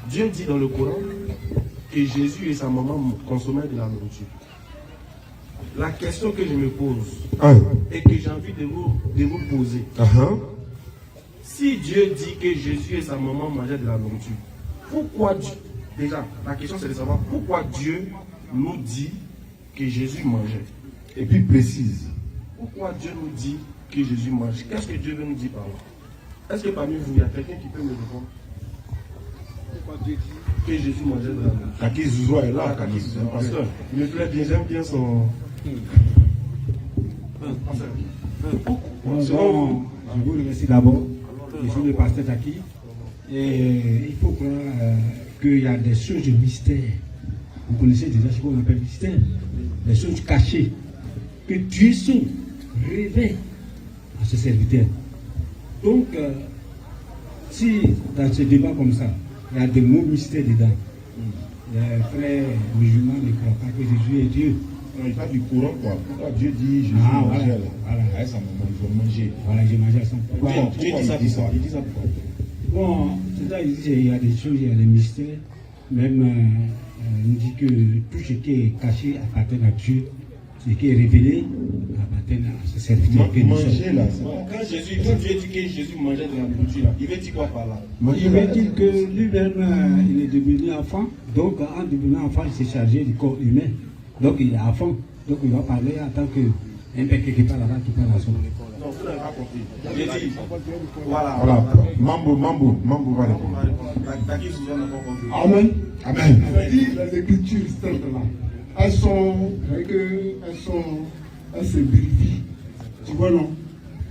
Dieu dit dans le Coran que Jésus et sa maman consommaient de la nourriture. La question que je me pose et que j'ai envie de vous poser, si Dieu dit que Jésus et sa maman mangeaient de la nourriture, pourquoi Dieu, déjà, la question c'est de savoir pourquoi Dieu nous dit que Jésus mangeait. Et puis précise. Pourquoi Dieu nous dit que Jésus mange? Qu'est-ce que Dieu veut nous dire par là? Est-ce que parmi vous, il y a quelqu'un qui peut me répondre? Pourquoi Dieu dit que Jésus mangeait de la nourriture? Kaki Zouzoua est là, Kaki c'est un pasteur. Il me plaît bien, j'aime bien son... Je vous remercie d'abord. Je suis le pasteur Taki. Et il faut croire qu'il y a des choses de mystère. Vous connaissez déjà ce qu'on appelle mystère. Des choses cachées. Que Dieu se révèle à ses serviteurs. Donc, si dans ce débat comme ça, il y a des mots mystères dedans, les frères musulmans ne croient pas que Jésus est Dieu. Non, il parle du courant, quoi. Pourquoi Dieu dit Jésus mangeait là? Voilà, à sa maman, ils vont manger. Voilà, j'ai mangé à son Pourquoi il dit ça? Il dit ça pourquoi? Bon, c'est ça, il y a des choses, il y a des mystères. Même, il dit que tout ce qui est caché appartient à Dieu. Ce qui est révélé appartient à ses serviteurs. Manger là, quand Dieu dit que Jésus mangeait de la nourriture là, il veut dire quoi par là? Il veut dire que lui-même, il est devenu enfant. Donc, en devenant enfant, il s'est chargé du corps humain. Donc, il est enfant. Donc, il va parler en tant qu'un père qui parle là-bas, qui parle à son école. Non, vous n'avez pas compris. J'ai dit, voilà. Mambo va répondre. Amen. Amen. Il dit les écritures saintes là, elles se vérifient. Tu vois, non?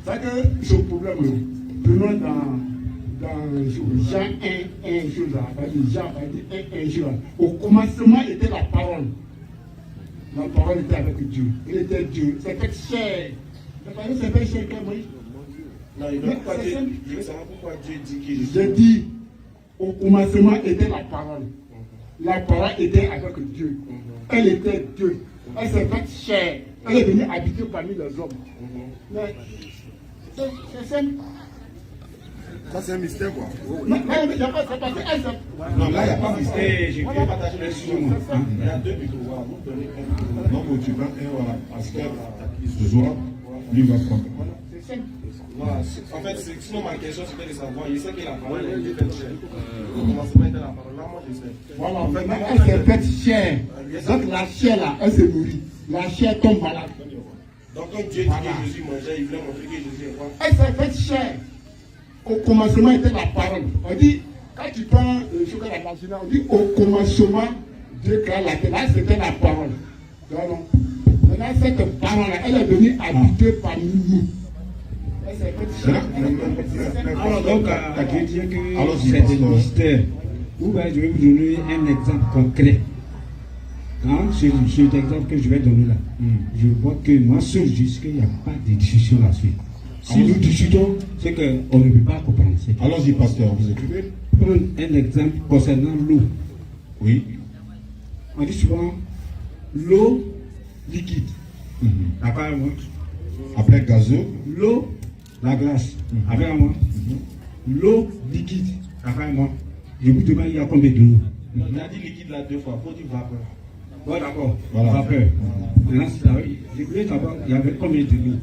C'est que ce problème, prenons dans Jean 1 jour là, Jean 1 jour là. Au commencement était la parole. La parole était avec Dieu. Il était Dieu. C'est fait chair. La parole s'est fait chair comme Moïse. Non, je veux savoir pourquoi Dieu dit que Jésus. J'ai dit, au commencement était la parole. La parole était avec Dieu. Elle était Dieu. Elle s'est faite chair. Elle est venue habiter parmi les hommes. Mais c'est simple. Ça, c'est un mystère, quoi. Non, il n'y a pas de mystère. Non, là, il n'y a pas de mystère. On va partager les sujets. Il y a deux micros. Vous donnez un. Non, tu prends un, voilà. Parce que Zoura, lui va prendre. C'est simple. Voilà. En fait, sinon ma question c'était de savoir, je sais que la parole est faite chair. Au commencement était la parole. Là, moi je sais. Voilà, en fait, elle s'est faite chair. Donc la chair là, elle se nourrit. La chair tombe malade. Donc quand Dieu dit que Jésus mangeait, il voulait montrer que Jésus est quoi? Elle s'est faite chair. Au commencement était la parole. On dit, quand tu prends le chocolat de la Chine, on dit au commencement, Dieu créa la terre. Là, c'était la parole. Non. Maintenant, cette parole-là, elle est venue habiter parmi nous. Elle s'est faite chair. Alors, donc, je veux dire que c'est des mystères. Je vais vous donner un exemple concret. Cet exemple que je vais donner là, je vois que moi seul, jusqu'il n'y a pas de discussion là-dessus. Si nous discutons, c'est qu'on ne peut pas comprendre. Allons-y, pasteur, vous écoutez. Prendre un exemple concernant l'eau. Oui. On dit souvent l'eau liquide. Apparemment, Après gazeux. L'eau, la glace, avec un mois. L'eau liquide, avec un mois. Je vous demande, il y a combien de l'eau? Il a dit liquide là 2 fois, il faut dire vapeur. Bon, d'accord. Voilà. Vapeur. Maintenant, je voulais savoir, il y avait combien de l'eau?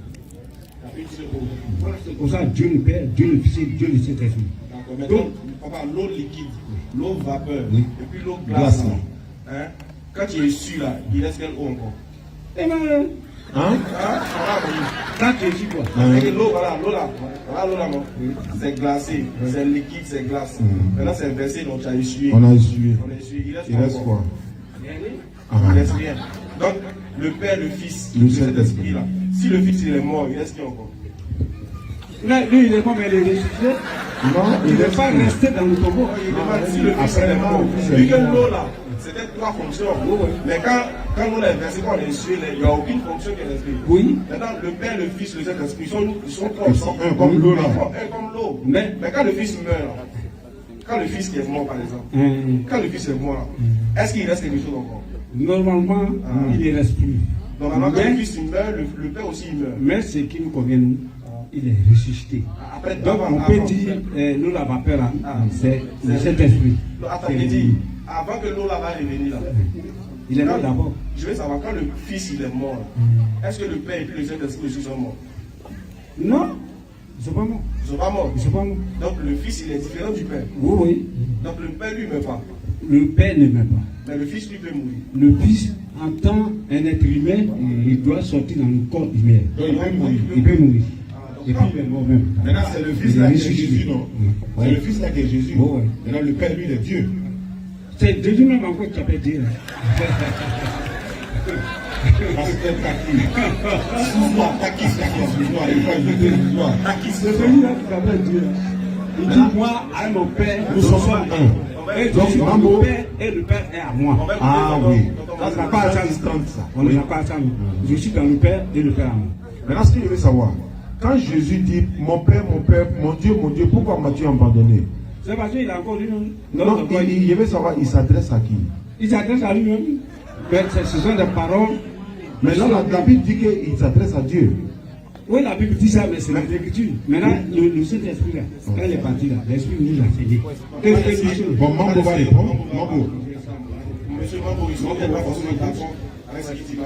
Voilà, c'est comme ça, Dieu le Père, Dieu le Fils et Dieu le Saint-Esprit. D'accord, maintenant, on parle l'eau liquide, l'eau vapeur, et puis l'eau glace. Hein? Quand tu es su là, il reste quelle eau encore? Eh bien, quand tu es su quoi? L'eau, voilà, l'eau là. Voilà l'eau là, non? C'est glacé, c'est liquide, c'est glace. Maintenant, c'est inversé, donc tu as essuyé. On a essuyé. On a essuyé. Il reste quoi? Il reste rien. Donc, le Père, le Fils, le Saint-Esprit là. Si le Fils il est mort, il reste qui encore? Là, lui, il est comme il est ressuscité. Non, Il n'est pas resté dans le tombeau. Si le Fils il est mort, vu que l'eau là, c'était 3 fonctions. Mais quand l'eau est versée, quand on est essuyé, il n'y a aucune fonction qui est restée. Oui. Maintenant, le Père, le Fils, le Saint-Esprit, ils sont un comme l'eau là. Un comme l'eau. Mais quand le Fils meurt, quand le Fils qui est mort par exemple, quand le Fils est mort, est-ce qu'il reste quelque chose encore? Normalement, il ne reste plus. Normalement, quand le Fils il meurt, le Père aussi il meurt. Mais ce qui nous convient, nous, il est ressuscité. Après, donc on peut dire, l'eau la vapeur, c'est le Saint-Esprit. Attends, il dit, avant que l'eau là va revenir là. Il est là d'abord. Je veux savoir, quand le Fils il est mort, est-ce que le Père et puis le Saint-Esprit aussi sont morts? Non, ils ne sont pas morts. Ils ne sont pas morts. Ils sont pas morts. Donc le Fils il est différent du Père. Oui, oui. Donc le Père lui ne meurt pas. Le Père ne meurt pas. Mais le Fils lui peut mourir. Le Fils, en tant qu'un être humain, il doit sortir dans le corps humain. Il peut mourir. Il peut mourir. Et puis il est mort même. Maintenant, c'est le Fils là qui est Jésus, non? C'est le Fils là qui est Jésus. Ouais. Maintenant, le Père, lui, il est Dieu. C'est Jésus même encore qui appelle Dieu. Pasteur Taki. Sous-moi, Taki, sous-moi. Il faut ajouter sous-moi. C'est celui-là qui s'appelle Dieu. Il dit, moi, à mon Père, nous sommes un. Et je suis dans mon Père et le Père est à moi. Ah oui. Ça n'a pas à s'entendre ça. On n'a pas à s'entendre. Je suis dans le Père et le Père à moi. Maintenant, ce que je veux savoir, quand Jésus dit mon Père, mon Dieu, pourquoi m'as-tu abandonné? C'est parce qu'il a encore dit non. Je veux savoir, il s'adresse à qui? Il s'adresse à lui-même. Mais ce sont des paroles. Mais là, la Bible dit qu'il s'adresse à Dieu. Oui, la Bible dit ça, mais c'est l'écriture. Maintenant, le Saint-Esprit, là, quand il est parti là, l'Esprit nous a fait. Bon, Mambo va répondre. Mambo. Monsieur Mambo, ils sont pas forcément d'accord avec ce qu'il dit.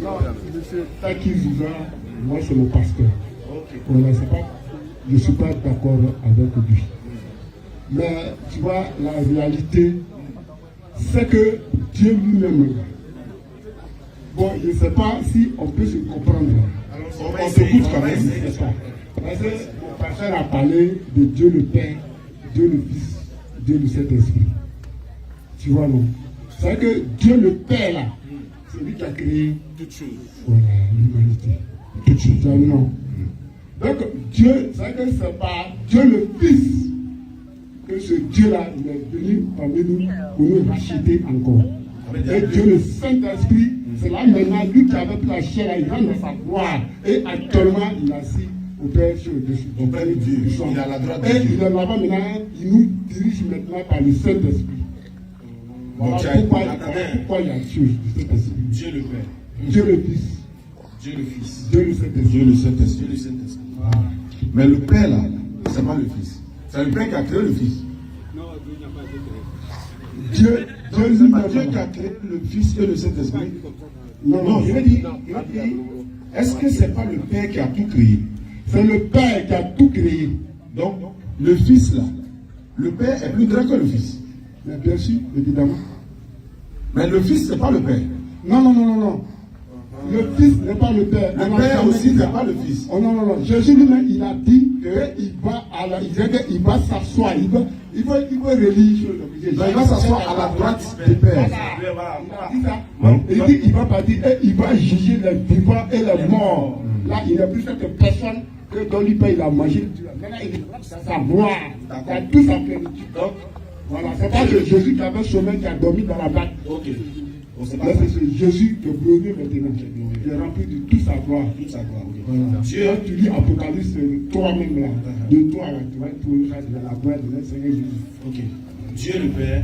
Non, monsieur Taki Zouza, moi c'est mon pasteur. Voilà, je ne suis pas d'accord avec lui. Mais tu vois, la réalité, c'est que Dieu lui-même, bon, je ne sais pas si on peut se comprendre. On s'écoute quand même, je ne sais pas. Parce que mon pasteur a parlé de Dieu le Père, Dieu le Fils, Dieu le Saint-Esprit. Tu vois, non? C'est vrai que Dieu le Père, là, c'est lui qui a créé toutes choses. Voilà, l'humanité. Toutes choses. Non. Donc, Dieu, c'est vrai que c'est pas Dieu le Fils que ce Dieu-là, il est venu parmi nous pour nous racheter encore. Et Dieu le Saint-Esprit, c'est là maintenant lui qui avait pris la chair, là, il rentre dans sa gloire. Et actuellement, il est assis au Père sur le dessus. Au Père de Dieu. Il est à la droite de Dieu. Et il est là-bas maintenant, il nous dirige maintenant par le Saint-Esprit. Voilà pourquoi il y a Dieu, le Saint-Esprit. Dieu le Père. Dieu le Fils. Dieu le Fils. Dieu le Saint-Esprit. Dieu le Saint-Esprit. Dieu le Saint-Esprit. Mais le Père là, c'est pas le Fils. C'est le Père qui a créé le Fils. Non, Dieu n'a pas été créé. Dieu c'est pas Dieu qui a créé le Fils et le Saint-Esprit. Non, je veux dire, est-ce que c'est pas le Père qui a tout créé? C'est le Père qui a tout créé. Donc, le Fils là, le Père est plus grand que le Fils. Mais bien sûr, évidemment. Mais le Fils, c'est pas le Père. Non. Le Fils n'est pas le Père. Le Père aussi n'est pas le Fils. Oh non. Jésus lui-même, il a dit qu'il va s'asseoir. Il va relire. Il va s'asseoir à la droite du Père. Il dit qu'il va partir et il va juger les vivants et les morts. Là, il n'y a plus cette personne que dans lui, il a mangé. Maintenant, il est sa gloire. Il a tout sa plénitude. Voilà, c'est pas que Jésus qui avait sommeil qui a dormi dans la bague. Ok. Là, c'est Jésus qui est glorieux maintenant. Il est rempli de toute sa gloire. Toute sa gloire. Voilà. Dieu. Quand tu lis Apocalypse, toi-même là, de toi là, tu vas trouver ça de la gloire de notre Seigneur Jésus. Ok. Dieu le Père.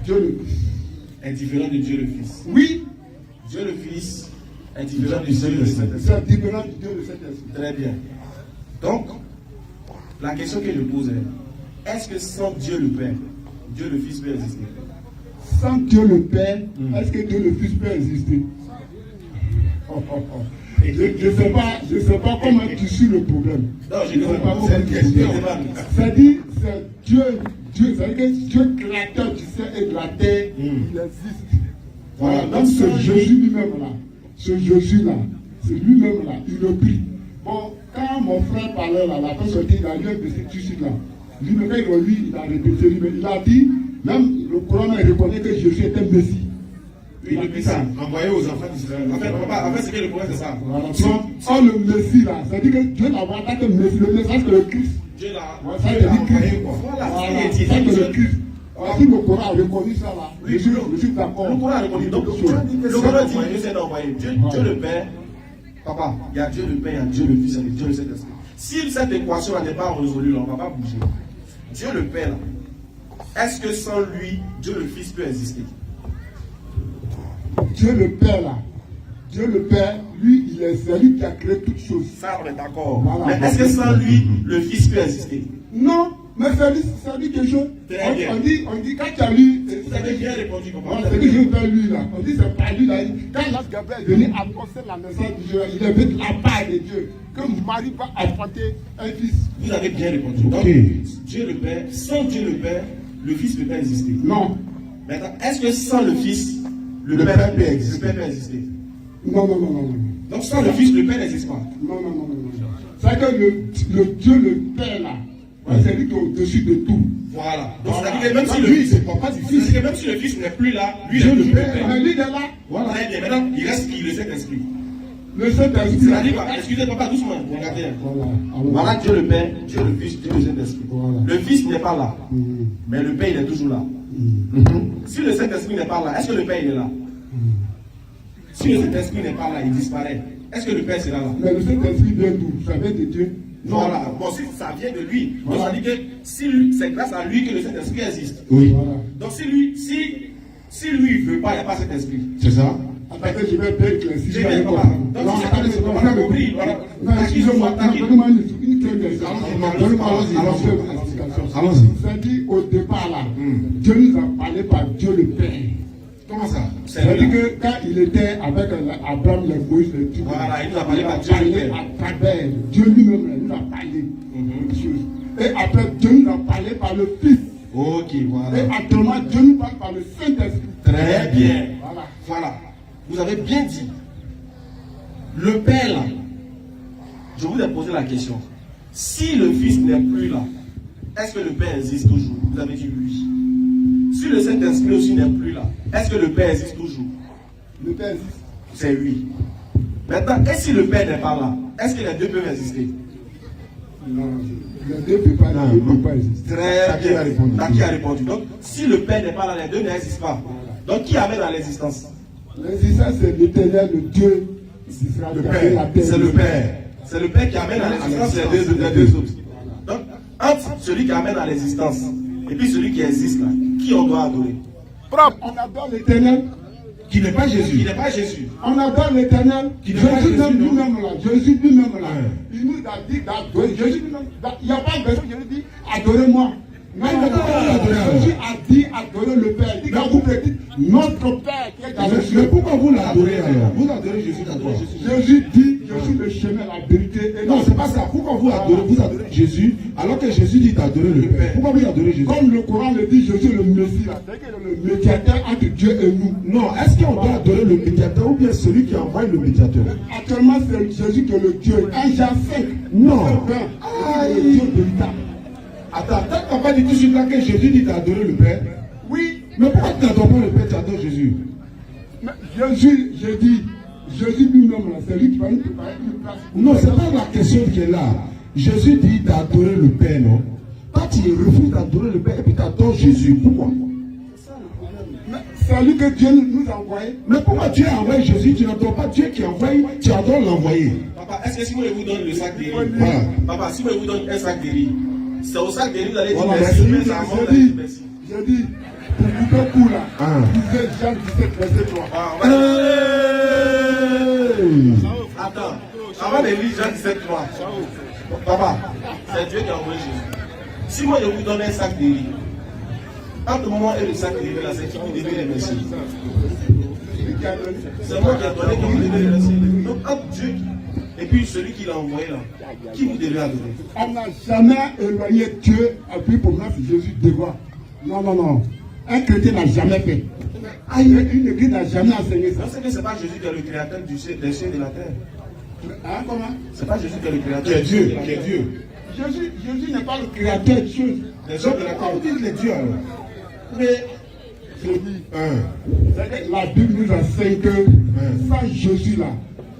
Dieu le Fils est différent de Dieu le Fils. Oui. Dieu le Fils est différent du Dieu de Saint-Esprit. C'est différent du Dieu de Saint-Esprit. Très bien. Donc, la question que je pose est, est-ce que sans Dieu le Père, Dieu le Fils peut exister? Sans Dieu le Père, est-ce que Dieu le Fils peut exister? Je ne sais pas comment tu suis le problème. Non, je ne sais pas comment tu suis le problème. C'est-à-dire, c'est Dieu, c'est-à-dire que Dieu créateur du ciel et de la terre, il existe. Voilà, donc ce Jésus lui-même là, ce Jésus-là, c'est lui-même là, il le prie. Bon, quand mon frère parlait là, la personne dit, il a lu un verset ici là. Lui-même, quand il a lu, il a répété lui-même. Il a dit, même le Coran reconnaît que Jésus est un Messie. Oui, depuis ça, envoyé aux enfants d'Israël. En fait, c'est que le problème, c'est ça. Voilà. Donc, le Messie là, c'est-à-dire que Dieu l'a envoyé en tant que Messie, le message que le Christ. Dieu l'a envoyé quoi. Voilà, c'est le Christ. Alors, si le Coran a reconnu ça là, je suis d'accord. Le Coran a reconnu. Donc, le Coran dit que Dieu s'est envoyé. Dieu le Père, papa, il y a Dieu le Père, il y a Dieu le Fils, il y a Dieu le Saint-Esprit. Si cette équation n'est pas résolue, là, on ne va pas bouger. Dieu le Père, là, est-ce que sans lui, Dieu le Fils peut exister? Dieu le Père là, Dieu le Père, lui, c'est lui qui a créé toutes choses. Ça, on est d'accord. Voilà. Mais est-ce que sans lui, le Fils peut exister? Non, mais ça dit quelque chose. On dit quand tu as lu. Vous avez bien répondu, papa. C'est que je veux lui là. On dit c'est pas lui là. Quand l'ange Gabriel est venu annoncer la naissance du Dieu, il est venu de la part de Dieu. Que Marie va enfanter un fils. Vous avez bien répondu. Donc, Dieu le Père, sans Dieu le Père, le Fils ne peut pas exister. Non. Maintenant, est-ce que sans le Fils, le Père peut exister? Non. Donc sans le Fils, le Père n'existe pas. Non. C'est que le Dieu, le Père là, c'est lui qui est au-dessus de tout. Voilà. Donc c'est-à-dire que même si le Fils, c'est papa du Fils, même si le Fils n'est plus là, lui est le Père. Mais lui il est là. Voilà. Très bien. Maintenant, il reste qui? Le Saint-Esprit. Le Saint-Esprit. C'est-à-dire, excusez papa, doucement, regardez. Voilà Dieu le Père, Dieu le Fils, Dieu le Saint-Esprit. Le Fils n'est pas là, mais le Père il est toujours là. Si le Saint-Esprit n'est pas là, est-ce que le Père il est là? Si le Saint-Esprit n'est pas là, il disparaît. Est-ce que le Père sera là? Mais le Saint-Esprit vient d'où? Ça vient de Dieu. Non, voilà. Bon, si ça vient de lui, donc ça dit que c'est grâce à lui que le Saint-Esprit existe. Oui. Donc si lui ne veut pas, il n'y a pas cet esprit. C'est ça? Attendez, je vais bien éclaircir. Je vais pas. Donc si c'est pas compris. Excusez-moi, donnez-moi une question. Allons-y. C'est-à-dire au départ là, Dieu nous a parlé par Dieu le Père. Comment ça? C'est-à-dire que quand il était avec Abraham, les Moïse, les tout, voilà, il nous a parlé par Dieu le Père. À travers Dieu lui-même, il nous a parlé de choses. Et après, Dieu nous a parlé par le Fils. Ok, voilà. Et actuellement, Dieu nous parle par le Saint-Esprit. Très bien. Voilà. Vous avez bien dit. Le Père là, je vous ai posé la question. Si le Fils n'est plus là, est-ce que le Père existe toujours? Vous avez dit oui. Si le Saint-Esprit aussi n'est plus là, est-ce que le Père existe toujours? Le Père existe. C'est oui. Maintenant, et si le Père n'est pas là, est-ce que les deux peuvent exister? Non, les deux ne peuvent pas exister. Très bien. Taki a répondu. Donc, si le Père n'est pas là, les deux n'existent pas. Donc, qui amène à l'existence? L'existence, c'est l'Éternel, le Dieu d'Israël. Le Père. C'est le Père. C'est le Père qui amène à l'existence les deux autres. Donc, entre celui qui amène à l'existence et puis celui qui existe là, qui on doit adorer? On adore l'Éternel. Qui n'est pas Jésus. Qui n'est pas Jésus. On adore l'Éternel. Jésus lui-même là. Jésus lui-même là. Il nous a dit d'adorer. Jésus lui-même. Il n'y a pas de verset. Jésus dit adorez-moi. Non, Jésus a dit adorer le Père. Il dit quand vous dites notre Père qui est dans les cieux. Mais pourquoi vous l'adorez alors? Vous adorez Jésus d'abord. Jésus dit je suis le chemin, la vérité. Non, c'est pas ça. Pourquoi vous adorez Jésus alors que Jésus dit d'adorer le Père? Pourquoi vous adorez Jésus? Comme le Coran le dit, Jésus est le Messie. C'est-à-dire le médiateur entre Dieu et nous. Non, est-ce qu'on doit adorer le médiateur ou bien celui qui envoie le médiateur? Actuellement, c'est Jésus qui est le Dieu. En Jean 5, non. Le Dieu véritable. Attends, t'as pas dit tout de suite là que Jésus dit d'adorer le Père? Oui. Mais pourquoi tu n'adores pas le Père, tu adores Jésus? Mais Jésus, j'ai dit, Jésus lui-même, c'est lui qui va nous préparer une place. Non, c'est pas la question qui est là. Jésus dit d'adorer le Père, non? Toi, tu refuses d'adorer le Père et puis tu adores Jésus. Pourquoi? C'est ça le problème. C'est lui que Dieu nous a envoyé. Mais pourquoi Dieu a envoyé Jésus? Tu n'adores pas Dieu qui envoie, tu adores l'envoyer. Papa, est-ce que si moi je vous donne le sac de riz, papa, si moi je vous donne un sac de riz, c'est au sac de riz, vous allez dire merci, mais ça monte, merci. J'ai dit, pour couper coup là, disait Jean 17, verset 3. Attends, avant de lire Jean 17, 3. Papa, c'est Dieu qui a envoyé Jésus. Si moi je vous donne un sac de riz, entre moi et le sac de riz, là, c'est qui vous devez remercier? C'est moi qui ai donné que vous devez remercier. Donc, entre Dieu et puis celui qui l'a envoyé là, qui vous devez adorer? On n'a jamais éloigné Dieu et puis pour mettre Jésus devant. Non, non, non. Un chrétien n'a jamais fait. Une église n'a jamais enseigné ça. Non, c'est que ce n'est pas Jésus qui est le créateur des cieux et de la terre. Hein, comment? C'est pas Jésus qui est le créateur. Qui est Dieu, qui est Dieu. Jésus n'est pas le créateur des choses. Des cieux et de la terre. Vous dites les dieux alors. Mais la Bible nous enseigne que sans Jésus là,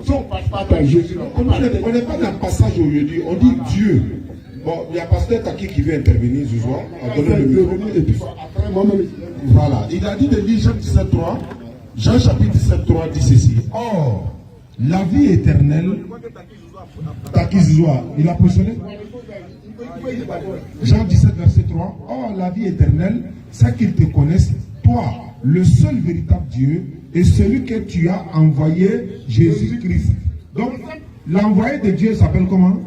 si on ne passe pas par Jésus là, On n'est pas dans le passage aujourd'hui, on dit Dieu. Bon, il y a pasteur Taki qui veut intervenir ce soir. Et puis après moi-même. Voilà, il a dit de lire Jean 17.3. Jean chapitre 17.3 dit ceci. Or, la vie éternelle, Taki Zouzoua, il a positionné Jean 17, verset 3. Or, la vie éternelle, c'est qu'ils te connaissent, toi, le seul véritable Dieu, et celui que tu as envoyé, Jésus-Christ. Donc, l'envoyé de Dieu s'appelle comment?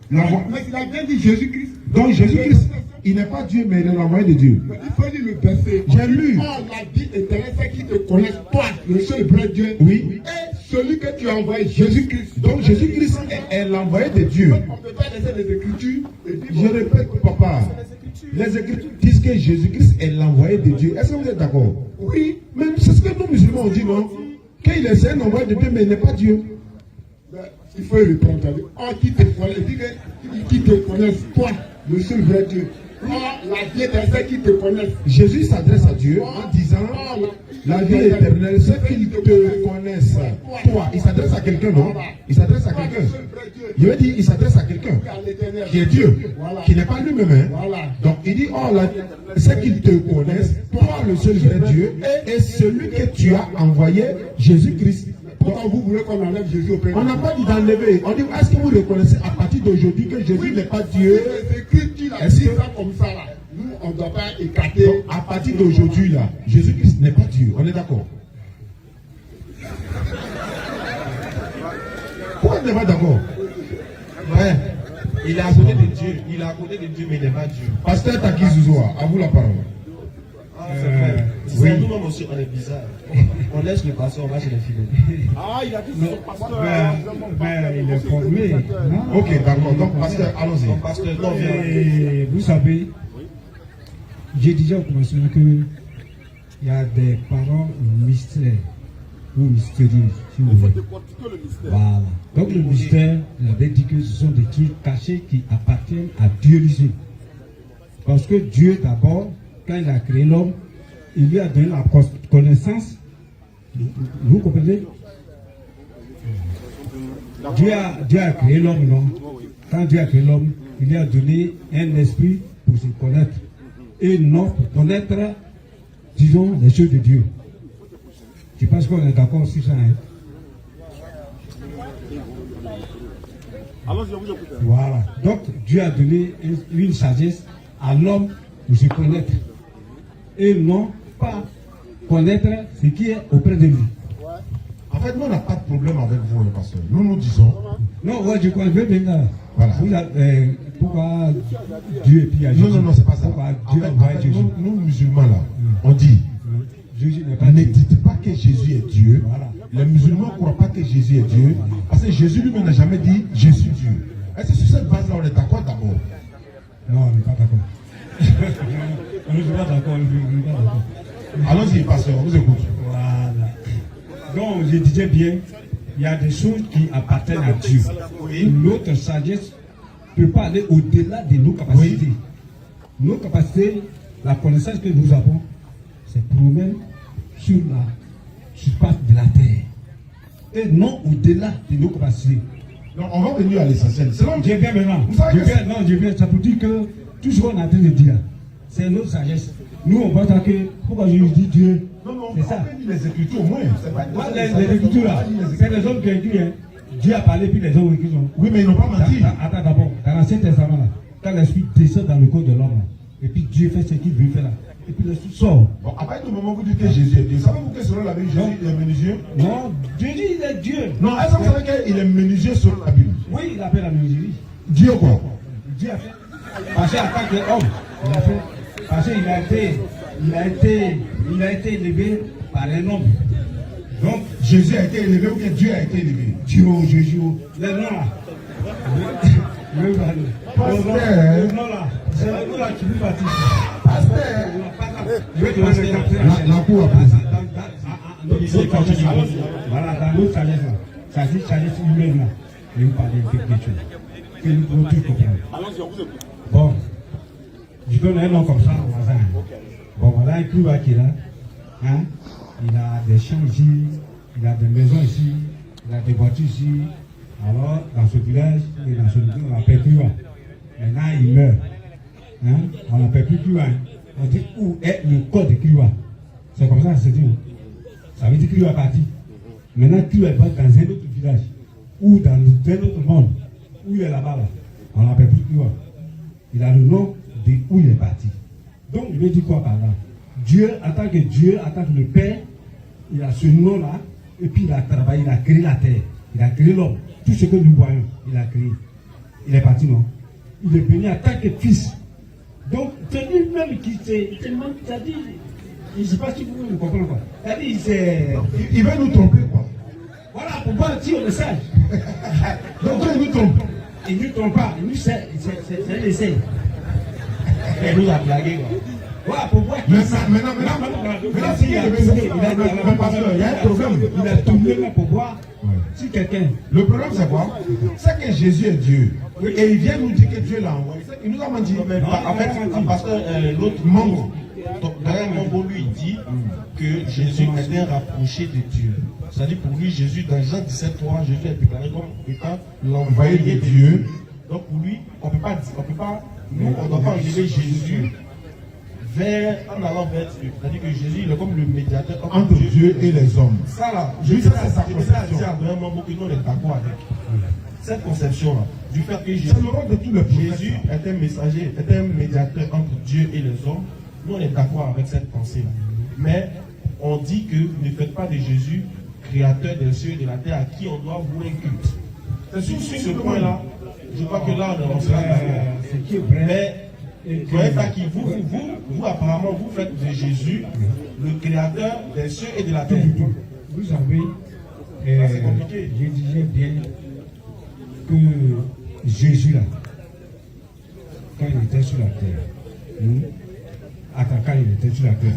Mais il a bien dit Jésus-Christ. Donc, Jésus-Christ, il n'est pas Dieu, mais il est l'envoyé de Dieu. Il faut lire le verset. J'ai lu. Oh, la vie éternelle, c'est qu'ils te connaissent, toi, le seul vrai Dieu. Oui. Et celui que tu as envoyé, Jésus-Christ. Donc, Jésus-Christ est l'envoyé de Dieu. On ne peut pas laisser les Écritures. Je répète, papa. Les Écritures disent que Jésus-Christ est l'envoyé de Dieu. Est-ce que vous êtes d'accord? Oui. Mais c'est ce que nous musulmans ont dit, non? Qu'il est un envoyé de Dieu, mais il n'est pas Dieu. Il faut répondre. Oh, qui te connaît, qui te connaissent, toi, le seul vrai Dieu. Oh, la vie éternelle, c'est qui te connaissent. Jésus s'adresse à Dieu en disant la vie éternelle, c'est qu'ils te connaissent. Toi, il s'adresse à quelqu'un, non? Il s'adresse à quelqu'un. Il veut dire, il s'adresse à quelqu'un qui est Dieu, qui n'est pas lui-même. Hein? Donc il dit, oh, c'est qu'ils te connaissent, toi, le seul vrai Dieu, et celui que tu as envoyé, Jésus-Christ. Pourquoi vous voulez qu'on enlève Jésus au Père? On n'a pas dit d'enlever. On dit, est-ce que vous reconnaissez à partir d'aujourd'hui que Jésus n'est pas Dieu? Les Écritures, est-ce que ça comme ça là? Nous, on ne doit pas écarter. Donc, à partir d'aujourd'hui là, Jésus-Christ n'est pas Dieu. On est d'accord? Pourquoi on n'est pas d'accord? Ouais. Il est à côté de Dieu. Il est à côté de Dieu, mais il n'est pas Dieu. Pasteur Taki Zouzoua, à vous la parole. Oui. Nous-mêmes aussi, on est bizarre. On laisse le pasteur, on va chez les fidèles. Ah, il a dit que son pasteur. Il est formé. Ok, d'accord. Donc, pasteur, allons-y. Donc, pasteur, non, viens. Et vous savez, j'ai déjà commencé qu'il y a des parents mystères ou mystérieux. Si vous voulez. Voilà. Donc, le mystère, il avait dit que ce sont des tirs cachés qui appartiennent à Dieu lui-même. Parce que Dieu, d'abord, quand il a créé l'homme, il lui a donné la connaissance. Vous comprenez? Dieu a créé l'homme, non? Quand Dieu a créé l'homme, il lui a donné un esprit pour se connaître. Et non pour connaître, disons, les choses de Dieu. Je pense qu'on est d'accord sur ça. Hein? Voilà. Donc, Dieu a donné une sagesse à l'homme pour se connaître. Et non pas connaître ce qui est auprès de lui. En fait, nous, on n'a pas de problème avec vous, le pasteur. Nous disons. Non, ouais, je connais bien. Voilà. Pourquoi Dieu est puis à Jésus? Non, c'est pas ça. En fait, nous, musulmans, là, on dit. Ne dites pas que Jésus est Dieu. Voilà. Les musulmans ne croient pas que Jésus est Dieu. Parce que Jésus lui-même n'a jamais dit je suis Dieu. Est-ce que sur cette base-là, on est d'accord d'abord? Non, on n'est pas d'accord. On n'est pas d'accord. Allons-y, pasteur, on vous écoute. Voilà. Donc, je disais bien, il y a des choses qui appartiennent à Dieu. Notre sagesse ne peut pas aller au-delà de nos capacités. Nos capacités, la connaissance que nous avons, c'est promène sur la surface de la terre. Et non au-delà de nos capacités. Donc, on va venir à l'essentiel. Je viens maintenant. Je viens. Ça pour dire que tout ce qu'on est en train de dire, c'est notre sagesse. Nous, on va attaquer. Pourquoi je dis Dieu? Non, c'est ça. Les Écritures au moins. Les Écritures là, c'est les hommes qui ont écrit. Hein. Dieu a parlé, puis les hommes qui ont. Oui, mais ils n'ont pas menti. Attends d'abord. Dans l'Ancien Testament là, quand l'Esprit descend dans le corps de l'homme, Et puis Dieu fait ce qu'il veut faire là. Et puis l'esprit sort. Bon, à partir du moment où vous dites que Jésus est Dieu, savez-vous que selon la Bible, Jésus est menuisier? Non, Jésus il est Dieu. Non, est-ce que vous savez qu'il est menuisier selon la Bible? Oui, il appelle la menuiserie. Dieu quoi? Dieu a fait. Parce qu'en tant qu'homme, il a fait. Parce qu'il a été élevé par un homme. Donc, Jésus a été élevé ou bien Dieu a été élevé? Dieu, Jésus, les noms là. Le nom là. C'est le nom là qui nous baptise. La cour après. Voilà, dans notre sagesse là. Ça dit sagesse humaine là. Et vous parlez de quelque chose. Que nous pouvons tous comprendre. Bon. Je donne un nom comme ça au voisin. Bon, voilà un climat qui est là. Hein? Il a des champs ici, il a des maisons ici, il a des voitures ici. Alors, dans ce village, et dans ce village, on l'appelle climat. Maintenant, il meurt. Hein? On l'appelle plus climat. On dit où est le corps de climat. C'est comme ça que ça se dit. Ça veut dire qu'il est parti. Maintenant, climat va dans un autre village, ou dans un autre monde, où il est là-bas. Là. On l'appelle plus climat. Il a le nom de où il est parti. Donc, il veut dire quoi par là? Dieu, en tant que le Père, il a ce nom-là, et puis il a travaillé, il a créé la terre, il a créé l'homme. Tout ce que nous voyons, il a créé. Il est parti, non? Il est venu en tant que fils. Donc, c'est lui-même qui s'est. C'est-à-dire, je ne sais pas si vous me comprenez quoi. C'est-à-dire, il veut nous tromper, quoi. Voilà, pour voir si on est sage. Donc, il nous trompe. Il ne nous trompe pas, il nous sait, c'est un essai. Il nous a blagué, quoi. Voilà, pour voir qu'il Maintenant, il a un problème. Il a tourné là pour voir si quelqu'un. Le problème, c'est quoi? C'est que Jésus est Dieu. Et il vient nous dire que Dieu l'a envoyé. Il nous a menti. En fait, parce que l'autre Mambo, d'ailleurs Mambo lui dit que Jésus était rapproché de Dieu. C'est-à-dire pour lui, Jésus, dans Jean 17:3, Jésus est déclaré comme étant l'envoyé de Dieu. Donc pour lui, on ne peut pas, nous, on ne doit pas enlever Jésus en allant vers Dieu. C'est-à-dire que Jésus, il est comme le médiateur entre Dieu et les hommes. Ça là, c'est sa conception. Vraiment beaucoup nous on est d'accord avec cette conception-là, du fait que Jésus, Jésus est un messager, est un médiateur entre Dieu et les hommes. Nous on est d'accord avec cette pensée-là. Mais on dit que ne faites pas de Jésus créateur des cieux et de la terre à qui on doit vouer un culte. C'est sur ce point-là, je crois que là on sera d'accord. Mais vous, apparemment, vous faites de Jésus le créateur des cieux et de la terre. Vous savez, c'est compliqué. Je disais bien que Jésus, là, quand il était sur la terre, quand il était sur la terre,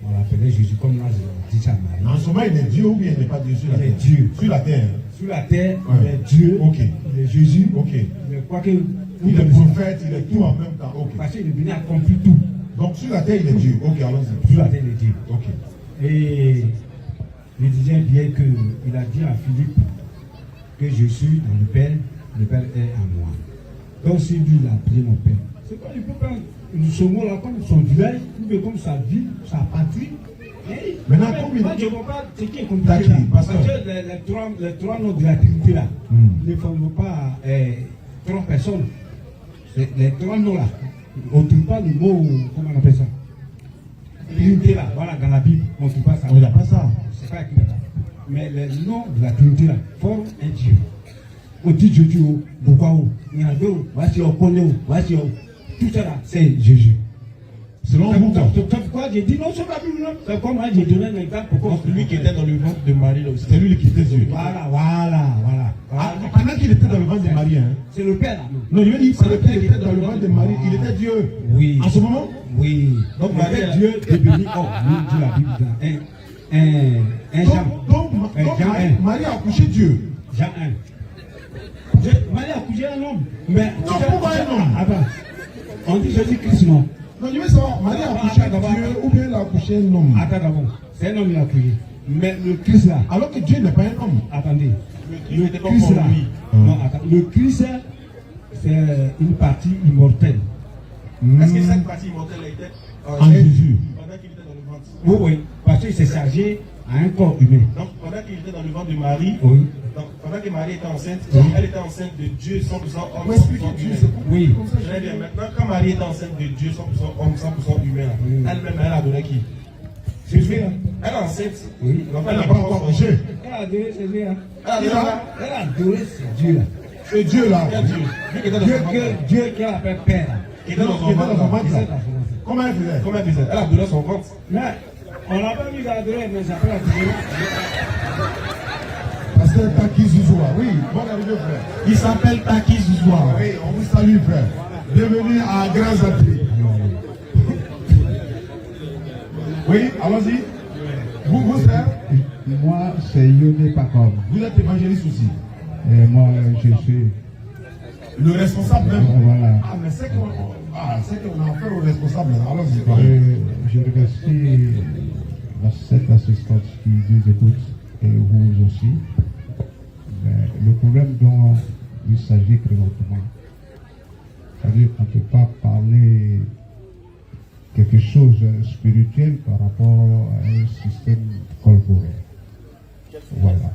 on l'appelait Jésus comme là, je dis ça à Marie. En ce moment, il est Dieu ou bien il n'est pas Dieu sur la terre? Il est Dieu. Sur la terre. Sur la terre, il est Dieu. Ok. Il est Jésus. Ok. Il est quoi que. Il est prophète, il est tout en même temps. Okay. Parce qu'il est venu accomplir tout. Donc sur la terre, il est Dieu. Ok, allons-y. Sur la terre, il est Dieu. Ok. Et je disais bien qu'il a dit à Philippe que je suis dans le Père est en moi. Donc si lui, il a appelé mon Père, c'est quoi, il peut prendre ce mot-là comme son village, ou bien comme sa ville, sa patrie. Maintenant, moi, je ne vois pas ce qui est compliqué là. Parce que les trois noms de la Trinité là, ne forment pas 3 personnes. Les 3 noms là, on ne trouve pas le mot, comment on appelle ça? Trinité là, voilà, dans la Bible, on ne trouve pas ça. On n'a pas ça. C'est pas écrit là. Mais les noms de la Trinité là forment un Dieu. On dit Dieu, pourquoi? Il y a deux, voici on connaît, voici on. Tout ça là, c'est Jésus. Selon vous, c'est pourquoi j'ai dit non, c'est la Bible. C'est comme moi, j'ai donné un exemple. Pourquoi celui qui était dans le ventre de Marie, c'est lui qui était Dieu. Voilà. Pendant qu'il était dans le ventre de Marie, hein? C'est le Père là. Non, je veux dire, c'est le Père qui était dans le ventre de Marie, il était Dieu. Oui. En ce moment? Oui. Donc Marie, Dieu est béni. Oh, nous dit la Bible dans Jean 1. Marie a accouché Dieu. Jean 1. Marie a accouché un homme. Mais pourquoi un homme? Attends. On dit Jésus-Christ, non? Non, je veux savoir, Marie a accouché Dieu ou bien elle a accouché un homme? Attends d'abord. C'est un homme qui a accouché. Mais le Christ là. Alors que Dieu n'est pas un homme. Attendez. Le Christ là. Non, attends. Le Christ, c'est une partie immortelle. Est-ce que cette partie immortelle était en Jésus? Pendant qu'il était dans le ventre. Oui, parce qu'il s'est chargé à un corps humain. Donc pendant qu'il était dans le ventre de Marie, Oui. donc, pendant que Marie était enceinte, Oui. elle était enceinte de Dieu 100% homme, 100% humain. Oui. Très bien. Maintenant, quand Marie était enceinte de Dieu 100% homme, 100% humain, elle-même, elle a donné qui? Jésus. Elle est enceinte. Oui. Donc elle n'a pas encore couché. Elle a adoré Jésus. Hein. Elle a adoré ça. Elle a adoré ce Dieu là. Ce Dieu-là, Quel Dieu? Dieu qui était dans son ventre. Dieu qui appelle Père. Qui était dans son ventre. comment elle faisait? Comment elle faisait? Elle a donné son ventre. Mais on n'a pas mis d'adorer, mais j'appelle la Dieu. Pasteur Taki Zouzoua, oui, bonne arrivée frère. Il s'appelle Taki Zouzoua. Oui, on vous salue frère. Bienvenue à Grand Zatri. Oui, allons-y. Vous frère? Moi, c'est Yone Pakom. Vous êtes évangéliste aussi. Et moi, je suis. Le responsable même. Voilà. Ah, mais c'est qu'on a affaire au responsable. Allons-y. Je remercie cette assistance qui nous écoute et vous aussi. Mais le problème dont il s'agit présentement, c'est-à-dire qu'on ne peut pas parler quelque chose de spirituel par rapport à un système corporel. Voilà.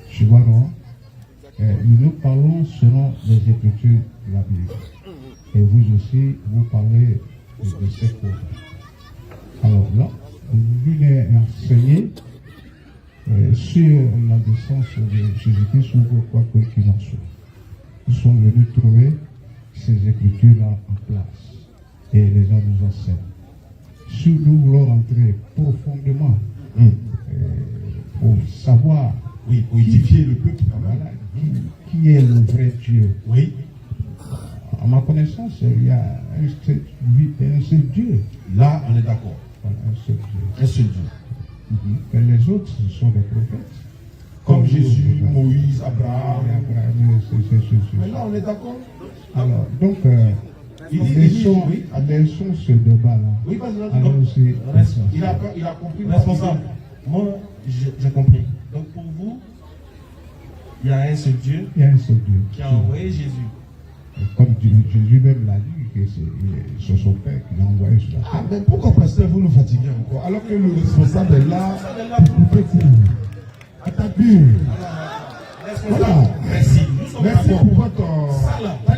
Tu vois, non? Nous parlons selon les Écritures de la Bible. Et vous aussi, vous parlez de ces choses. Alors là, vous venez enseigner sur la naissance de Jésus-Christ ou quoi qu'il en soit. Nous sommes venus trouver ces Écritures-là en place. Et les gens nous enseignent. Si nous voulons rentrer profondément pour savoir, oui, pour édifier le peuple, voilà, qui est le vrai Dieu. Oui. À ma connaissance, il y a un seul Dieu. Là, on est d'accord. Voilà, un seul Dieu. Un seul Dieu. Mais les autres, ce sont des prophètes. Comme Jésus, Moïse, Abraham. Mais là, on est d'accord. Alors, donc, laissons ce débat-là. Oui, parce que il a compris. Responsable. Moi, j'ai compris. Donc, pour vous, il y a un seul Dieu. Il y a un seul Dieu qui a envoyé Jésus. Comme Jésus même l'a dit, que c'est son Père qui l'a envoyé sur la terre. Ah, mais pourquoi, pasteur, vous nous fatiguez encore? Alors que le responsable est là pour vous. Attaquez. Voilà. Merci. Merci pour votre.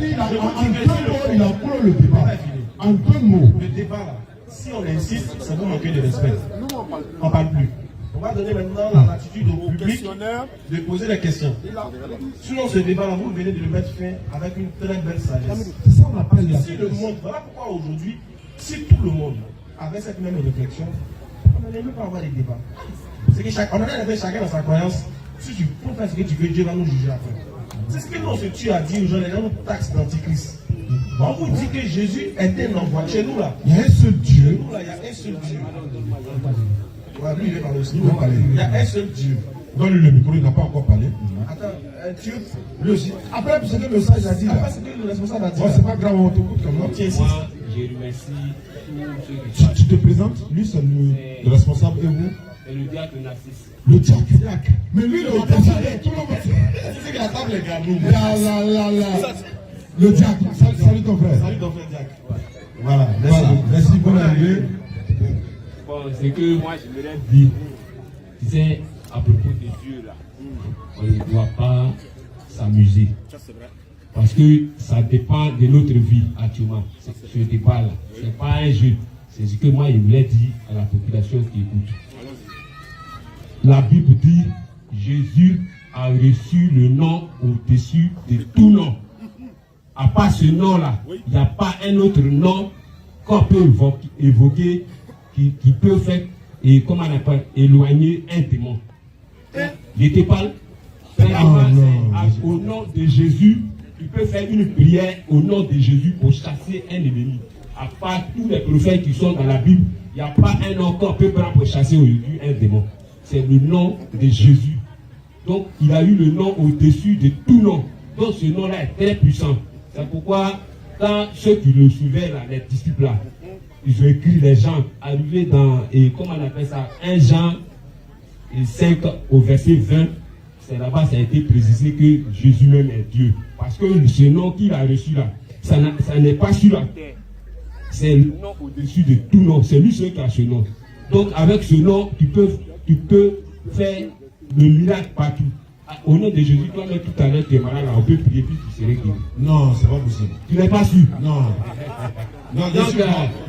Il a clos le débat. En deux mots. Le débat là, si on insiste, ça vous manquer de respect. On ne parle plus. On va donner maintenant la latitude au public de poser des questions. Sinon, ce débat-là, vous venez de le mettre fin avec une très belle sagesse. C'est ça, on appelle la si le monde, voilà pourquoi aujourd'hui, si tout le monde avait cette même réflexion, on n'allait même pas avoir des débats. C'est que on allait chacun dans sa croyance. Si tu peux faire ce que tu veux, Dieu va nous juger après. C'est ce que tu as dit aux gens, les gens nous taxent d'antichrist. On vous dit que Jésus est un envoi. Chez nous là, il y a un seul Dieu. Chez nous là, il y a un seul Dieu. Ouais, lui, il est parlé aussi. Il y a un seul Dieu. Donne-lui le micro, il n'a pas encore parlé. Attends, un Dieu. Lui aussi. Après, c'est que le message a dit. Après, c'est que le responsable a dit. C'est pas grave, on t'écoute comme ça. Moi, je remercie tous ceux qui tu te présentes, lui, c'est le responsable et vous? Et le diacre Narcisse. Le diacre. Mais lui, le diacre, tout le monde. C'est qu'il attend les gars. Le diacre. Salut ton frère. Salut ton frère diacre. Voilà. Merci pour l'arrivée. Bon, c'est que moi, j'aimerais dire, tu sais, à propos de Dieu, là, on ne doit pas s'amuser. Parce que ça dépend de notre vie actuellement. Ce débat-là, ce n'est pas un jeu. C'est ce que moi, je voulais dire à la population qui écoute. La Bible dit, Jésus a reçu le nom au-dessus de tout nom. À part ce nom-là, il n'y a pas un autre nom qu'on peut évoquer qui peut faire, et comment on appelle, éloigner un démon. Je te parle, au nom de Jésus, tu peux faire une prière au nom de Jésus pour chasser un ennemi. À part tous les prophètes qui sont dans la Bible, il n'y a pas un nom qu'on peut prendre pour chasser aujourd'hui un démon. C'est le nom de Jésus. Donc, il a eu le nom au-dessus de tout nom. Donc, ce nom-là est très puissant. C'est pourquoi, quand ceux qui le suivaient, là, les disciples, là, ils ont écrit les gens, arrivés dans, et comment on appelle ça, 1 Jean 5 au verset 20, c'est là-bas, ça a été précisé que Jésus même est Dieu. Parce que ce nom qu'il a reçu là, ça n'est pas sur la terre. C'est le nom au-dessus de tout nom. C'est lui seul qui a ce nom. Donc, avec ce nom, tu peux tu peux faire le miracle partout. Au nom de Jésus, toi-même tout à l'heure, tu es malade, là, on peut prier puis tu serais guéri. Non, c'est pas possible. Tu n'es pas sûr? Non. Non, Donc,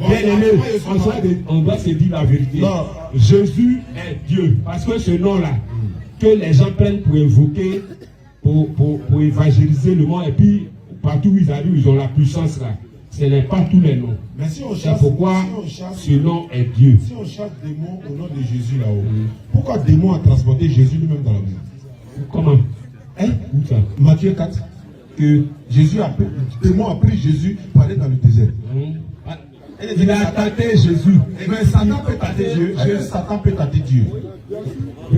bien aimé, on doit se dire la vérité. Non. Jésus est Dieu. Parce que ce nom-là, que les gens prennent pour invoquer, pour évangéliser le monde, et puis partout où ils arrivent, ils ont la puissance là. Ce n'est pas tous les noms. Mais si on C'est chasse, pourquoi ce nom est Dieu. Si on chasse démon au nom de Jésus là-haut, pourquoi démon a transporté Jésus lui-même dans la mer? Comment? Hein? Où ça? Matthieu 4. Que Jésus a pris, démon a pris Jésus pour aller dans le désert. Il a tenté Jésus. Mais Satan peut tâter Dieu. Satan peut tâter Dieu.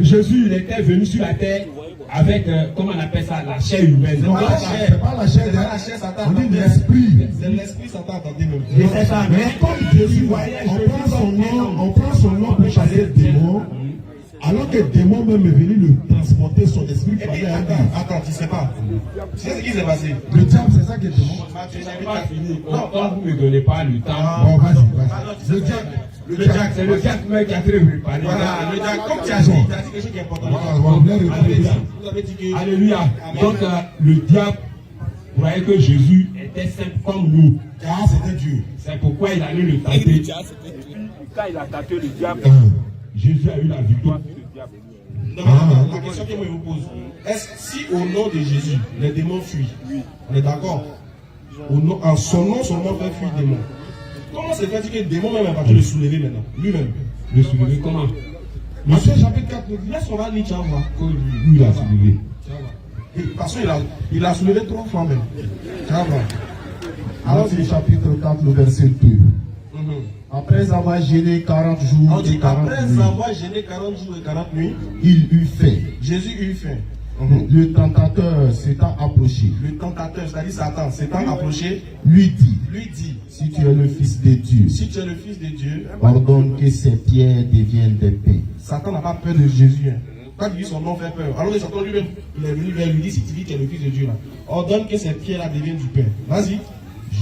Jésus, il était venu sur la terre avec, comment on appelle ça, la chair humaine. C'est pas la chair, c'est la chair Satan. On dit l'esprit. C'est l'esprit Satan a tenté même. C'est ça. Mais comme Jésus, on prend son nom pour chasser le démon. Alors que le démon même est venu lui transporter son esprit. Et puis, attends, tu sais pas. Tu sais ce qui s'est passé? Le diable, c'est ça qui est démon. Je n'ai pas fini. Quand vous ne me donnez pas le temps. Bon, vas-y. Le diable. Le diable, c'est le diable qui a très préparé. Voilà, le diable, comme tu as dit quelque chose qui est important. Vous avez dit que. Alléluia. Donc, le diable croyait que Jésus était simple comme nous. Car c'était Dieu. C'est pourquoi il allait le tenter. Quand il a tenté le diable, Jésus a eu la victoire sur le diable. Non, la question que je vous pose, est-ce si au nom de Jésus, les démons fuient? On est d'accord? En son nom seulement fait fuir les démons. Comment se fait-il que le démon même est parti le soulever maintenant? Lui-même. Le soulever comment? Matthieu chapitre 4, laisse on va lire, tu vas voir. Où il a soulevé? Parce qu'il a soulevé 3 fois même. Tu vas voir. Alors, c'est le chapitre 4, le verset 2. Après avoir gêné 40 jours et 40 nuits. Après avoir gêné 40 jours et 40 nuits, il eut faim. Jésus eut faim. Le tentateur s'étant approché. Le tentateur, c'est-à-dire Satan, s'étant approché, lui dit, si tu es le Fils de Dieu, si tu es le Fils de Dieu, ordonne que ces pierres deviennent des pains. Satan n'a pas peur de Jésus. Quand il dit son nom fait peur. Alors Satan lui-même, il est venu vers lui, dit si tu dis que tu es le Fils de Dieu, là, ordonne que ces pierres-là deviennent du pain. Vas-y.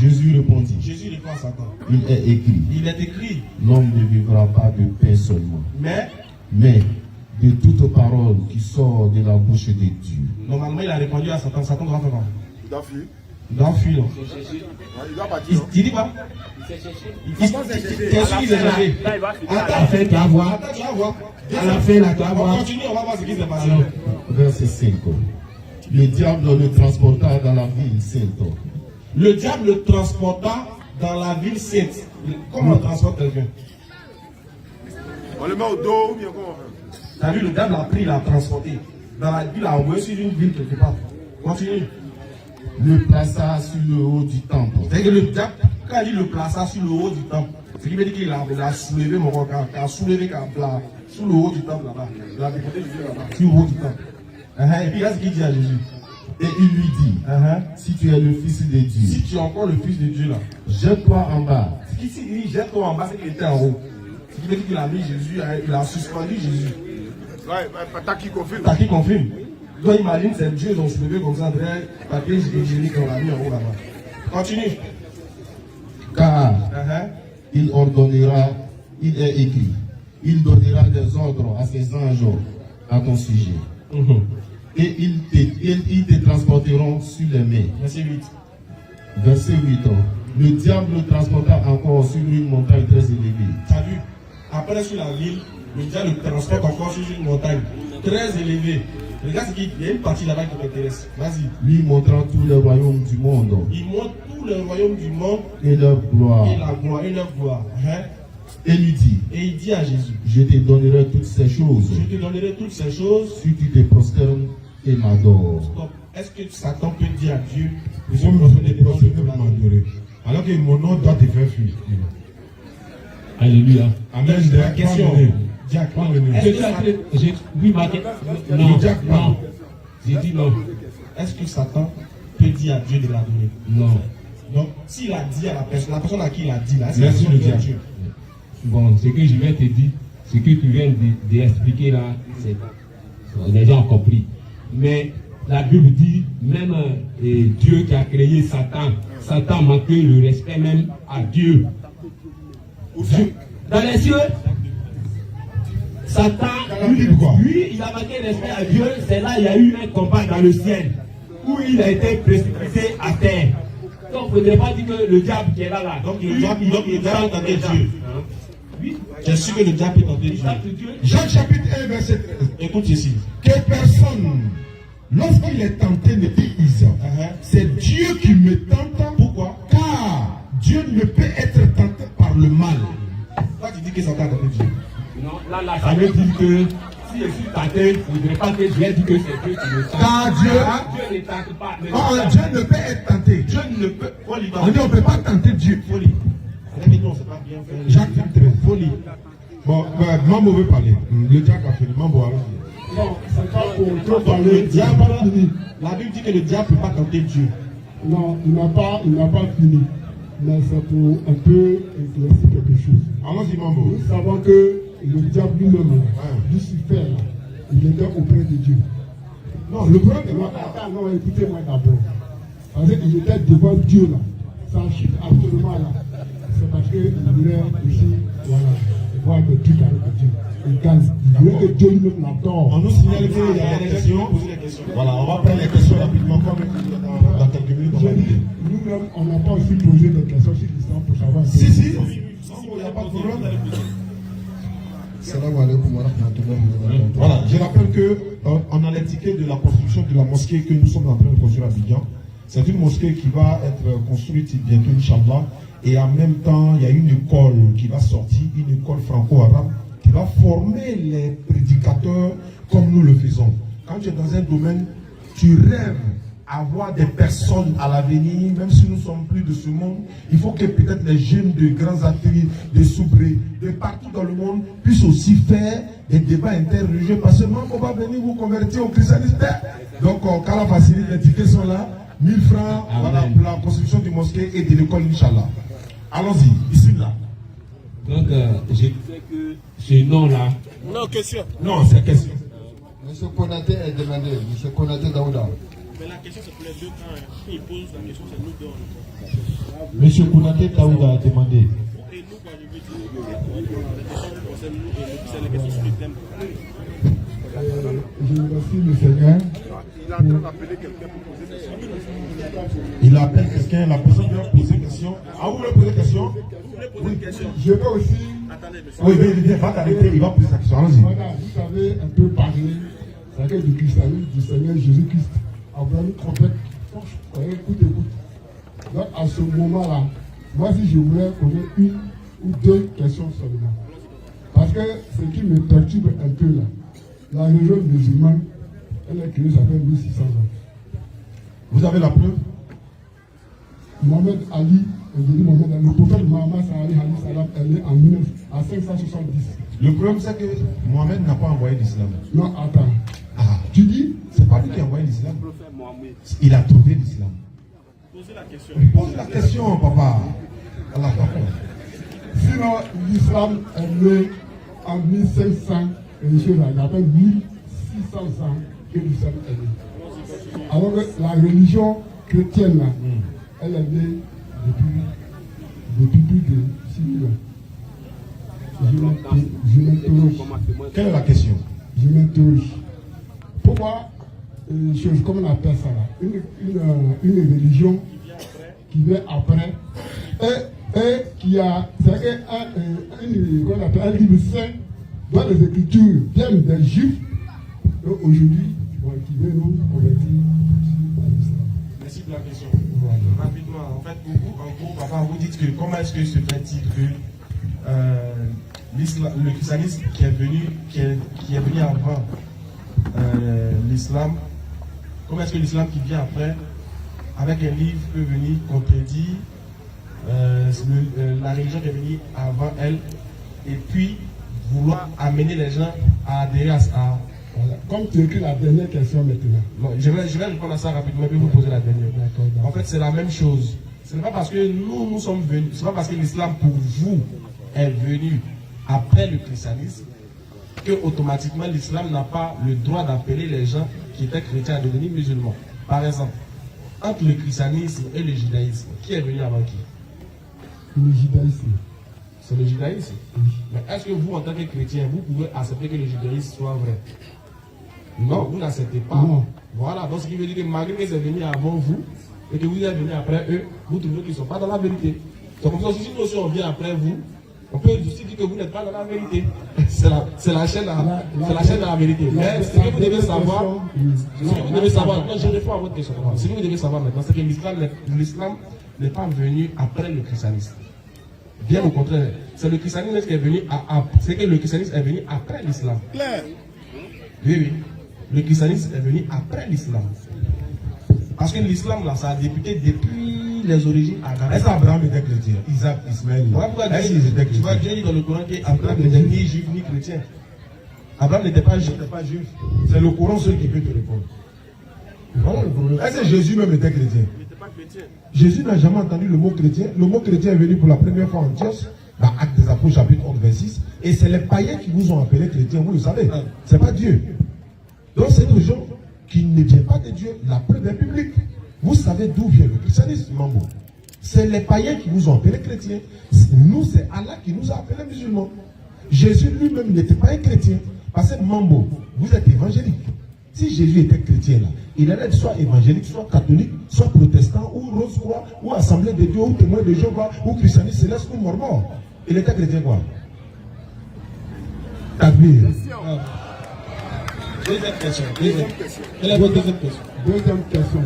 Jésus répondit. Jésus répond à Satan. Il est écrit. Il est écrit. L'homme ne vivra pas de pain seulement. Mais de toute parole qui sort de la bouche de Dieu. Normalement, il a répondu à Satan. Satan doit faire quoi? Il doit fuir. Il doit fuir. Il doit partir. Il dit quoi? Il s'est cherché. À la fin, tu vas voir. À la fin, là, tu vas voir. On continue, on va voir ce qui s'est passé. Verset 5. Le diable le transporta dans la ville sainte. Le diable le transporta dans la ville sainte. Comment on transporte quelqu'un? On le met au dos ou bien comment on fait? T'as vu, le diable l'a pris, il l'a transporté. Dans la ville, il l'a envoyé sur une ville quelque part. Continue. Le plaça sur le haut du temple. C'est-à-dire que le diable, quand il le plaça sur le haut du temple, ce qui veut dire qu'il a soulevé mon regard, il a soulevé sur le haut du temple là-bas. Il a déporté Jésus là-bas, sur le haut du temple. Et puis, là, ce qu'il dit à Jésus. Et il lui dit, si tu es le Fils de Dieu, si tu es encore le Fils de Dieu là, jette-toi en bas. Ce qui dit jette-toi en bas, c'est qu'il était en haut. Ce qui veut dire qu'il a mis Jésus, il a suspendu Jésus. Ouais, t'as qui confirme? T'as qui confirme? Donc imagine, c'est Dieu, ils ont soulevé comme ça, derrière papier hygiénique qu'on l'a mis en haut là-bas. Continue. Car il ordonnera, il est écrit, il donnera des ordres à ses anges à ton sujet. Et ils te transporteront sur les mains. Verset 8. Verset 8. Le diable le transporta encore sur une montagne très élevée. Tu as vu? Après sur la ville, le diable le transporte encore sur une montagne très élevée. Regarde ce qu'il y a une partie là-bas qui m'intéresse. Vas-y. Lui montrant tous les royaumes du monde. Il montre tous les royaumes du monde. Et leur gloire. Et la gloire, et leur gloire. Et lui dit. Et il dit à Jésus. Je te donnerai toutes ces choses. Je te donnerai toutes ces choses. Si tu te prosternes et m'adores. Stop. Est-ce que Satan peut dire à Dieu, je me m'adorer. Alors que mon nom doit te faire fuir. Alléluia. Amen. La question. Jack, oui, ma question. Non. J'ai dit non. Est-ce que Satan peut dire à Dieu de l'adorer? Non. Donc, s'il a dit à la personne à qui il a dit là, c'est le diable. Bon, ce que je vais te dire, ce que tu viens d'expliquer là, les gens ont compris. Mais la Bible dit, même Dieu qui a créé Satan manquait le respect même à Dieu. Dans les cieux. Satan, lui, il a manqué respect à Dieu. C'est là il y a eu un combat dans le ciel où il a été précipité à terre. Donc, il ne faudrait pas dire que le diable qui est là. Donc, le diable est tenté Dieu. Oui. Je suis que le diable est tenté Dieu. Jean chapitre 1, verset 13. Écoute ici. Que personne, lorsqu'il est tenté, ne dise c'est Dieu qui me tente. Pourquoi? Car Dieu ne peut être tenté par le mal. Toi, tu dis que Satan a tenté Dieu. Non, là, ça veut dire que si je suis tenté, il ne faudrait pas que Dieu dise que c'est Dieu qui me tente. Car Dieu ne tente pas. Dieu ne peut être tenté. Dieu ne peut. On dit on ne peut pas tenter Dieu. Folie. Non, c'est pas bien fait. Jacques 13. Folie. Bon, Mambo veut parler. Le diable a fini. Mambo, alors. Non, c'est pas pour trop parler. La Bible dit que le diable ne peut pas tenter Dieu. Non, il n'a pas fini. Mais c'est pour un peu éclaircir quelque chose. Allons-y, Mambo. Nous savons que le diable lui-même, Lucifer, il était auprès de Dieu. Non, le problème est non, écoutez-moi d'abord. Parce qu'il était devant Dieu là. Ça chute absolument là. C'est parce qu'il voulait aussi, voilà, voir des trucs avec Dieu. Il voulait que Dieu lui-même l'adore. On nous signale qu'il y a des questions. Voilà, on va prendre les questions rapidement comme dans quelques minutes. Nous-mêmes, on n'a pas aussi posé des questions sur l'histoire pour savoir. Si, il n'y a pas de problème. Voilà, je rappelle que on a les tickets de la construction de la mosquée que nous sommes en train de construire à Abidjan. C'est une mosquée qui va être construite bientôt, Inch'Allah. Et en même temps, il y a une école qui va sortir, une école franco-arabe, qui va former les prédicateurs comme nous le faisons. Quand tu es dans un domaine, tu rêves avoir des personnes à l'avenir, même si nous sommes plus de ce monde, il faut que peut-être les jeunes de grands ateliers, de Soubré, de partout dans le monde, puissent aussi faire des débats interreligieux, parce que on va venir vous convertir au christianisme. Donc, quand la facilite, les tickets sont là, 1000 francs, voilà, pour la construction du mosquée et de l'école, Inch'Allah. Allons-y, ici, là. Donc, je sais que ce nom-là... Non, question. Non, c'est question. Monsieur Konaté est demandé, Monsieur Konaté Daouda. Mais la question, c'est pour les deux camps. Quand il pose la question, c'est nous deux, on répond. Monsieur Konaté Daouda a demandé. Et nous, quand je veux dire, les questions qui concernent nous, et c'est les questions sur le thème. Je remercie le Seigneur. Il est en train d'appeler quelqu'un pour poser des questions. Il appelle quelqu'un, la personne qui va poser des questions. Ah, vous voulez poser des questions? Oui. Question. Je veux aussi. Attendez, monsieur. Oui, il va t'arrêter, il va poser sa question. Allons-y. Voilà, vous avez un peu parlé du christianisme du Seigneur Jésus-Christ. Abraham trompette. Écoute. Donc, à ce moment-là, moi, si je voulais poser une ou deux questions seulement. Parce que ce qui me perturbe un peu là, la religion musulmane, elle est créée, ça fait 1600 ans. Vous avez la preuve? Mohamed Ali, le prophète Mohamed Salam, elle est en 570. Le problème, c'est que Mohamed n'a pas envoyé l'islam. Non, attends. Ah, tu dis? C'est pas lui qui a envoyé l'islam. Il a trouvé l'islam. Posez la question. Pose la question, papa. Allah, sinon, l'islam est né en 1500, et il appelle 1600 ans que l'islam est né. Alors que la religion chrétienne, là, elle est née depuis plus de 6000 ans. Je m'interroge. Quelle est la question? Je m'interroge. Pourquoi, comment on appelle ça là, une religion qui vient après et qui a un livre saint dans les Écritures viennent des Juifs aujourd'hui qui viennent nous convertir à l'islam. Merci pour la question. Rapidement, en fait, en gros, papa, vous dites que comment est-ce que se fait-il que le christianisme qui est venu avant l'islam, comment est-ce que l'islam qui vient après, avec un livre, peut venir contredire la religion qui est venue avant elle, et puis vouloir amener les gens à adhérer à ça. Voilà. Comme tu écris la dernière question maintenant. Non, je vais répondre à ça rapidement, puis vous poser la dernière. En fait, c'est la même chose. Ce n'est pas parce que nous sommes venus, ce n'est pas parce que l'islam pour vous est venu après le christianisme que automatiquement l'islam n'a pas le droit d'appeler les gens qui étaient chrétiens à devenir musulmans. Par exemple, entre le christianisme et le judaïsme, qui est venu avant qui? Le judaïsme. c'est le judaïsme. Mais est-ce que vous, en tant que chrétien, vous pouvez accepter que le judaïsme soit vrai? Non, vous n'acceptez pas. Non. Voilà, donc ce qui veut dire que malgré qu'ils sont venus avant vous et que vous êtes venus après eux, vous trouvez qu'ils ne sont pas dans la vérité. C'est comme ça, si nous aussi on vient après vous, on peut aussi dire que vous n'êtes pas dans la vérité. C'est la chaîne de la vérité. Mais ce que vous devez savoir, non, je réponds à votre question. Ce que vous devez savoir maintenant, c'est que l'islam n'est pas venu après le christianisme. Bien au contraire, c'est le christianisme qui est venu c'est que le christianisme est venu après l'islam. Claire. Oui. Le christianisme est venu après l'islam. Parce que l'islam, là, ça a débuté depuis les origines arabes. Est-ce qu'Abraham était chrétien? Isaac, Ismaël. Est-ce qu'ils étaient chrétiens? Tu vois, Dieu dit dans le Coran qu'Abraham n'était ni juif ni chrétien. Abraham n'était pas juif. C'est le Coran seul qui peut te répondre. Voilà le problème. Est-ce que Jésus même était chrétien? Il n'était pas chrétien. Jésus n'a jamais entendu le mot chrétien. Le mot chrétien est venu pour la première fois en Antioche, dans Actes des Apôtres, chapitre 11, 26. Et c'est les païens qui vous ont appelé chrétiens, vous le savez. C'est pas Dieu. Donc c'est des gens qui ne viennent pas de Dieu. La preuve est publique. Vous savez d'où vient le christianisme, Mambo. C'est les païens qui vous ont appelé chrétiens. Nous, c'est Allah qui nous a appelés musulmans. Jésus lui-même n'était pas un chrétien. Parce que Mambo, vous êtes évangélique. Si Jésus était chrétien là, il allait être soit évangélique, soit catholique, soit protestant, ou Rose-Croix, ou Assemblée de Dieu, ou témoin de Jéhovah, ou christianisme céleste, ou mormon. Il était chrétien quoi? Takbir. Deuxième question. Quelle est votre deuxième question? Deuxième question.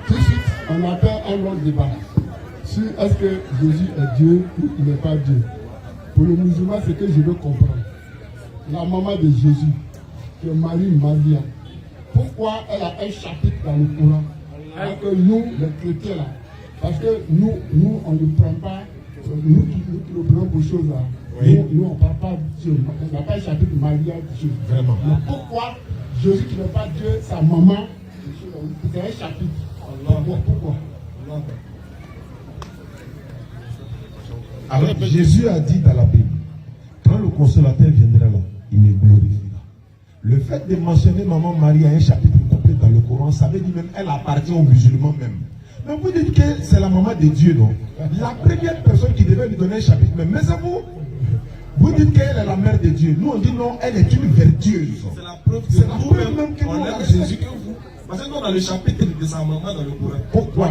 Tout de suite, on a fait un long débat sur est-ce que Jésus est Dieu ou il n'est pas Dieu. Pour le musulman, c'est que je veux comprendre. La maman de Jésus, qui est Marie, pourquoi elle a un chapitre dans le Coran? Alors que nous, les chrétiens là, parce que nous on ne prend pas, nous qui le prenons pour choses là, nous on ne parle pas Dieu, on n'a pas un chapitre Maria Dieu. Vraiment. Mais pourquoi Jésus qui n'est pas Dieu, sa maman, c'est un chapitre? Pourquoi? Alors Jésus a dit dans la Bible, quand le consolateur viendra là, il me glorifiera. Le fait de mentionner maman Marie à un chapitre complet dans le Coran, ça veut dire même elle appartient aux musulmans même. Mais vous dites que c'est la maman de Dieu, non? La première personne qui devait lui donner un chapitre même, mais c'est vous dites qu'elle est la mère de Dieu. Nous on dit non, elle est une vertueuse. C'est la preuve même que on nous aime Jésus. Jésus que vous. Parce que nous, dans le chapitre de sa maman dans le Coran, Pourquoi?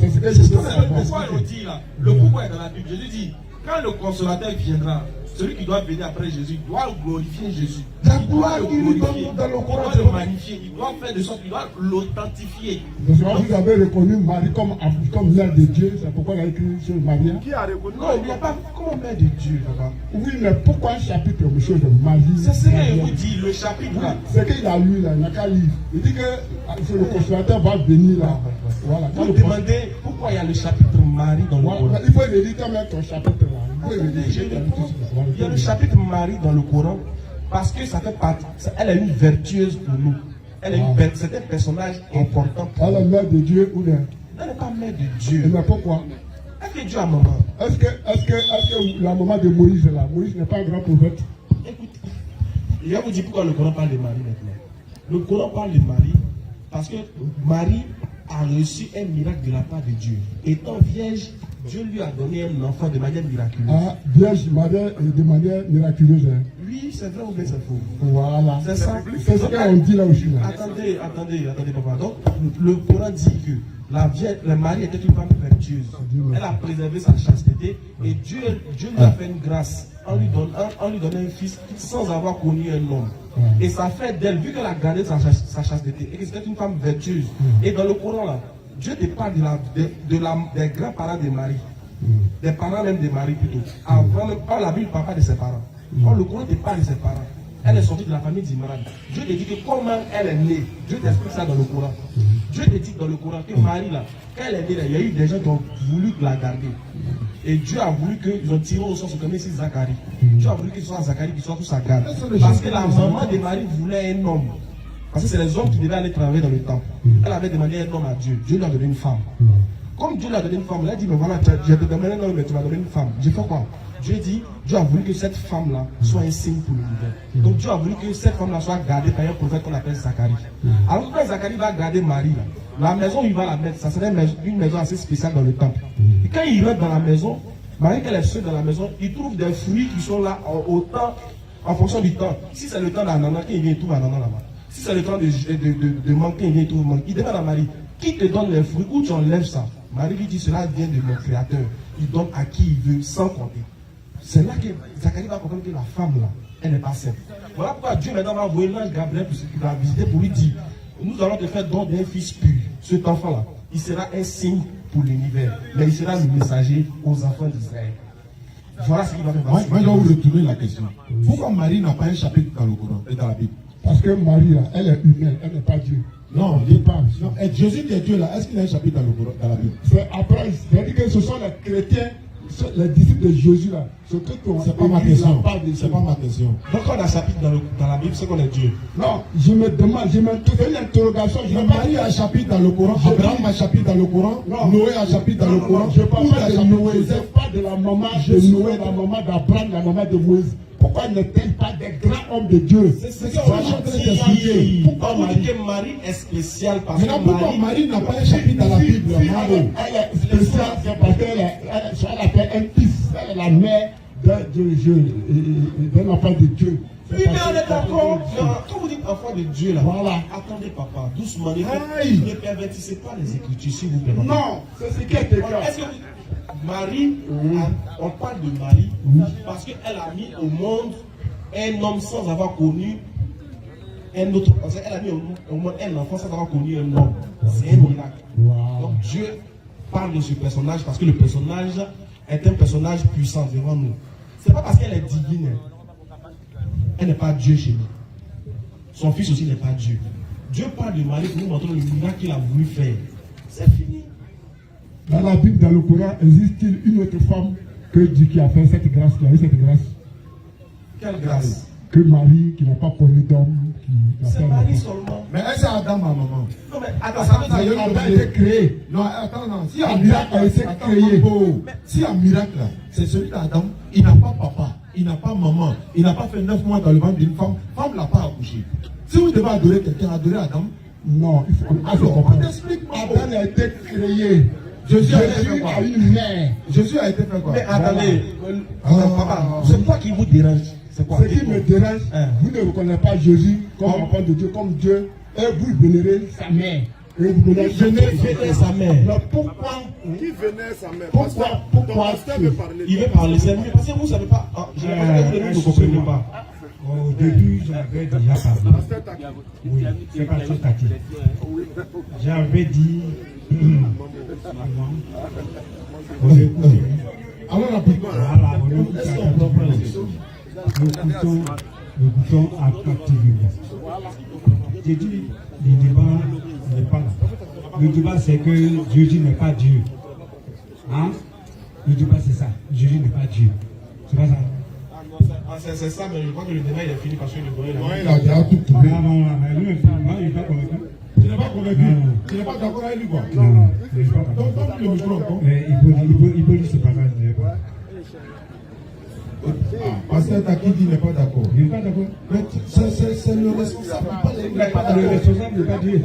C'est ce que c'est pourquoi on dit là. Le pourquoi est dans la Bible. Jésus dit, quand le consolateur viendra, celui qui doit venir après Jésus doit glorifier Jésus. La gloire qu'il lui donne dans le Coran, il doit le magnifier, il doit faire de sorte qu'il doit l'authentifier. Donc, vous avez reconnu Marie comme mère de Dieu, c'est pourquoi il a écrit sur Maria. Qui a reconnu? Non, il n'y a pas comme mère de Dieu, papa. Oui, mais pourquoi un chapitre de chose de Marie? C'est ce qu'il vous dit, le chapitre là. C'est qu'il a lu là, il n'a qu'à lire. Il dit que le consolateur va venir là. Voilà. Vous demandez pourquoi il y a le chapitre Marie dans le Coran. Il faut le quand même ton chapitre là. Il y a le chapitre Marie dans le Coran parce que ça fait partie. Elle est une vertueuse pour nous. C'est un personnage important pour nous. Elle est mère de Dieu ou bien? Elle n'est pas mère de Dieu. Mais pourquoi? Est-ce que Dieu a maman? Est-ce que la maman de Moïse est là? Moïse n'est pas un grand prophète. Écoute, je vais vous dire pourquoi le Coran parle de Marie maintenant. Le Coran parle de Marie parce que Marie a reçu un miracle de la part de Dieu. Étant vierge, Dieu lui a donné un enfant de manière miraculeuse. Ah, vierge de manière miraculeuse. Hein? Oui, c'est vrai ou bien c'est faux? Voilà. C'est ça. C'est ce qu'on dit là aussi. Là. Attendez, papa. Donc, le Coran dit que la Marie était une femme vertueuse. Elle a préservé sa chasteté et Dieu lui a fait une grâce en lui donnant un fils sans avoir connu un homme. Et ça fait d'elle, vu qu'elle a gardé sa chasteté et que c'était une femme vertueuse. Et dans le Coran là, Dieu te parle des grands-parents de Marie, des parents même de Marie plutôt. Avant la Bible ne parle pas de ses parents. Quand le Coran te parle de ses parents, elle est sortie de la famille d'Imran. Dieu te dit que comment elle est née, Dieu t'explique ça dans le Coran. Dieu te dit dans le Coran que Marie là, quand elle est née là, il y a eu des gens qui ont voulu la garder. Et Dieu a voulu qu'ils ont tiré au sort ce comme ici Zacharie. Dieu a voulu que ce soit Zacharie qui soit sous sa garde. Parce que la maman de Marie voulait un homme. Parce que c'est les hommes qui devaient aller travailler dans le temple. Elle avait demandé un homme à Dieu. Dieu lui a donné une femme. Comme Dieu lui a donné une femme, elle a dit, mais voilà, je te demandé un homme, mais tu m'as donné une femme. J'ai fait quoi? Dieu dit, Dieu a voulu que cette femme-là soit un signe pour l'univers. Donc Dieu a voulu que cette femme-là soit gardée par un prophète qu'on appelle Zacharie. Alors quand Zacharie va garder Marie, là, la maison où il va la mettre, ça serait une maison assez spéciale dans le temple. Et quand il rentre dans la maison Marie, qu'elle est seule dans la maison, il trouve des fruits qui sont là en fonction du temps. Si c'est le temps d'ananas, il vient, il trouve ananas là-bas. Si c'est le temps de manquer, il vient, il trouve manque. Il demande à Marie, qui te donne les fruits, où tu enlèves ça? Marie lui dit, cela vient de mon Créateur. Il donne à qui il veut, sans compter. C'est là que Zacharie va comprendre que la femme là, elle n'est pas simple. Voilà pourquoi Dieu maintenant va envoyer l'ange Gabriel pour la visiter, pour lui dire, nous allons te faire don d'un fils pur. Cet enfant-là, il sera un signe pour l'univers, mais il sera le messager aux enfants d'Israël. Voilà ce qu'il va faire. Moi, je vais vous retourner la question. Pourquoi Marie n'a pas un chapitre dans le Coran et dans la Bible? Parce que Marie, là, elle est humaine, elle n'est pas Dieu. Non, il n'est pas. Et Jésus qui est Dieu là, est-ce qu'il a un chapitre dans le Coran, dans la Bible? C'est après, c'est-à-dire que ce sont les chrétiens, les disciples de Jésus là. C'est pas ma question. C'est pas ma question. Donc quand on a un chapitre dans la Bible, c'est qu'on est Dieu. Non, je me demande, je me fais une interrogation. Marie a un chapitre dans le Coran, Abraham a un chapitre dans le Coran, Noé a un chapitre dans le Coran. Je parle pas de Noé, je parle de la maman de Noé, la maman d'Abraham, la maman de Moïse. Pourquoi n'est-elle pas des grands hommes de Dieu? C'est ce que je suis en train de t'expliquer. Pourquoi vous dites que Marie est spéciale parce que pourquoi Marie n'a pas un chapitre dans la Bible? Elle est spéciale, c'est parce qu'elle a fait un fils. Elle est la mère d'un enfant de Dieu. Oui, mais on est d'accord. Quand vous dites enfant de Dieu, là, voilà. Attendez, papa, doucement. Ne pervertissez pas les Écritures, s'il vous plaît. Non, c'est ce qui est écrit. Est-ce que Marie, on parle de Marie parce qu'elle a mis au monde un homme sans avoir connu un autre. Elle a mis au monde un enfant sans avoir connu un homme. C'est un miracle. Donc Dieu parle de ce personnage parce que le personnage est un personnage puissant devant nous. C'est pas parce qu'elle est divine. Elle n'est pas Dieu chez nous. Son fils aussi n'est pas Dieu. Dieu parle de Marie pour nous montrer le miracle qu'il a voulu faire. C'est fini. Dans la Bible, dans le Coran, existe-t-il une autre femme que Dieu qui a fait cette grâce, qui a eu cette grâce? Quelle grâce? Que Marie, qui n'a pas connu d'homme. C'est Marie seulement. Mais est-ce Adam, ma maman? Non, mais attends, ça a été créé. Non, attends, non. Si un miracle a été créé, si un miracle, c'est celui d'Adam, il n'a pas papa, il n'a pas maman, il n'a pas fait 9 mois dans le ventre d'une femme, femme ne l'a pas accouché. Si vous devez adorer quelqu'un, adorez Adam. Non, il faut on explique. Adam a été créé. Jésus a une mère. Jésus a été fait quoi? Mais attendez, papa, c'est quoi qui vous dérange? C'est quoi? Ce qui me dérange, vous ne reconnaissez pas Jésus comme enfant de Dieu, comme Dieu, et vous vénérez sa mère. Et vous vénérez sa mère. Mais pourquoi? Qui vénère sa mère? Pourquoi il veut parler, c'est mieux. Parce que vous ne savez pas. Je ne comprends pas. Au début, j'avais déjà parlé. Oui, c'est pas tout à fait. J'avais dit. Alors rapidement. Voilà, nous écoutons activement. J'ai dit, le débat n'est pas là. Le débat, c'est que Jésus n'est pas Dieu. Hein? Le débat, c'est ça. Jésus n'est pas Dieu. C'est pas ça. C'est ça, mais je crois que le débat il est fini parce que le doyen il a déjà tout trouvé. Non, mais lui, il n'est pas convaincu. Tu n'es pas convaincu? Tu n'es pas d'accord avec lui, quoi? Non, je ne suis pas d'accord. Donc, le micro encore. Il peut dire c'est pas ça. Pasteur Taki dit n'est pas d'accord. Il n'est pas d'accord. Mais c'est le responsable, Le responsable n'est pas Dieu.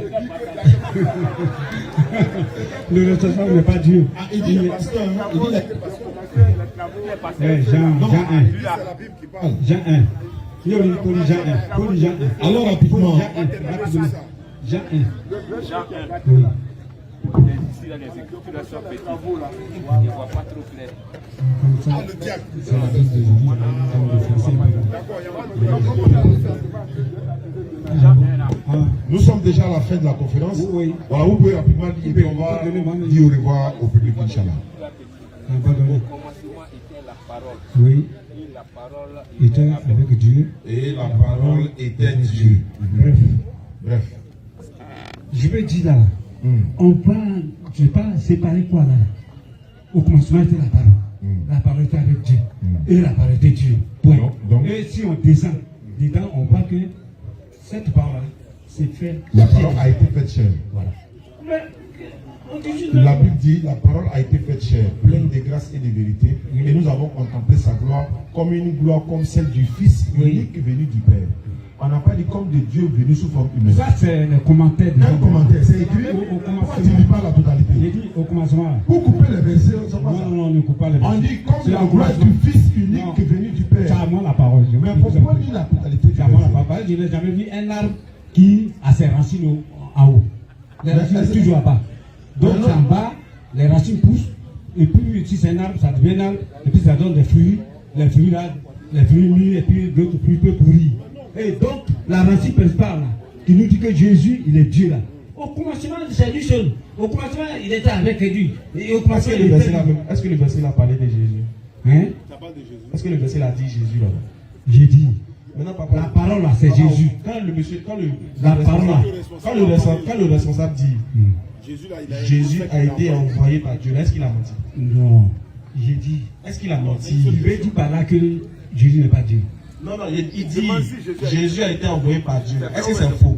Le responsable n'est pas Dieu. Il dit le pasteur, il dit Jean 1. Il y a Jean 1. Alors rapidement. Jean 1. Oui. Ici, dans les écritures, là, sont petites. On ne voit pas trop clair. Nous sommes déjà à la fin de la conférence. Oui. Voilà, vous pouvez rapidement dire et puis on va dire au revoir au public, Inch'Allah. Au commencement était la parole. Oui. Et la parole était avec Dieu. Et la parole était Dieu. Bref. Je vais dire là, on va, je ne vais pas séparer quoi là. Au commencement était la parole. La parole était avec Dieu. Et la parole était Dieu. Point. Donc, et si on descend dedans, on voit que cette parole c'est fait. La parole a été faite chair. Voilà. La Bible dit la parole a été faite chair, pleine de grâce et de vérité. Et nous avons contemplé sa gloire comme une gloire comme celle du Fils unique venu du Père. On n'a pas dit comme de Dieu venu sous forme humaine. Ça, c'est le commentaire. Un commentaire, c'est écrit. Pourquoi tu ne lis pas la totalité? J'ai dit au commencement. Pour couper les versets. Non, on ne coupe pas les versets. On dit comme la gloire du Fils unique qui est venu du Père. Tu as moi la parole. Mais pourquoi lire la totalité du verset? Je n'ai jamais vu un arbre qui a ses racines en haut. Les racines sont toujours à bas. Donc en bas, les racines poussent. Et puis si c'est un arbre, ça devient un arbre. Et puis ça donne des fruits. Les fruits là, les fruits mûrs et puis d'autres fruits peu pourris. Et donc la racine principale là, qui nous dit que Jésus, il est Dieu là. Au commencement, c'est lui seul. Au commencement, il était avec Dieu. Et au commencement, est-ce que le verset là parlait de Jésus? Hein? Est-ce que le verset là dit Jésus là? J'ai dit. Maintenant, papa, la parole là, c'est Jésus. Quand le responsable dit Jésus a été envoyé par Dieu, est-ce qu'il a menti? Non. J'ai dit. Est-ce qu'il a menti? Il veut dire par là que Jésus n'est pas Dieu. Non, il dit Jésus a été envoyé par Dieu. Est-ce que c'est faux?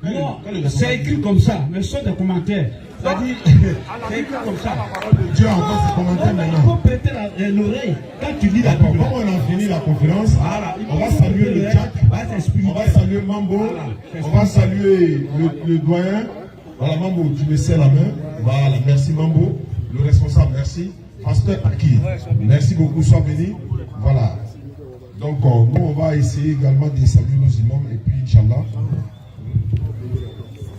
Non, c'est écrit comme ça, mais ce sont des commentaires. C'est-à-dire, c'est écrit comme ça. Dieu a encore ses commentaires maintenant. Il faut prêter l'oreille quand tu lis la Bible. Comme on a fini la conférence, on va saluer le Jack, on va saluer Mambo, on va saluer le doyen. Voilà, Mambo, tu me serres la main. Voilà, merci Mambo. Le responsable, merci. Pasteur Aki, merci beaucoup, sois béni. Voilà. Donc, nous, on va essayer également de saluer nos imams et puis, Inch'Allah.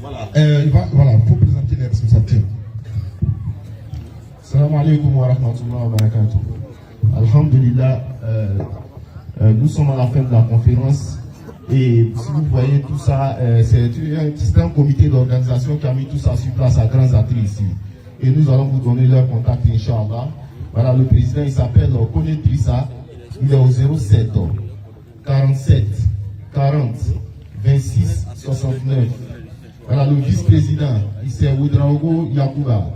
Voilà, il faut présenter les responsables. Salam alaikum wa rahmatullahi wa barakatuh. Alhamdulillah, nous sommes à la fin de la conférence et si vous voyez tout ça, c'est un comité d'organisation qui a mis tout ça sur place à Grands Atri ici. Et nous allons vous donner leur contact, Inch'Allah. Voilà, le président, il s'appelle Kone Trissa, il est au 07 47 40 26 69. Voilà, le vice-président, c'est Oudraogo Yakuba.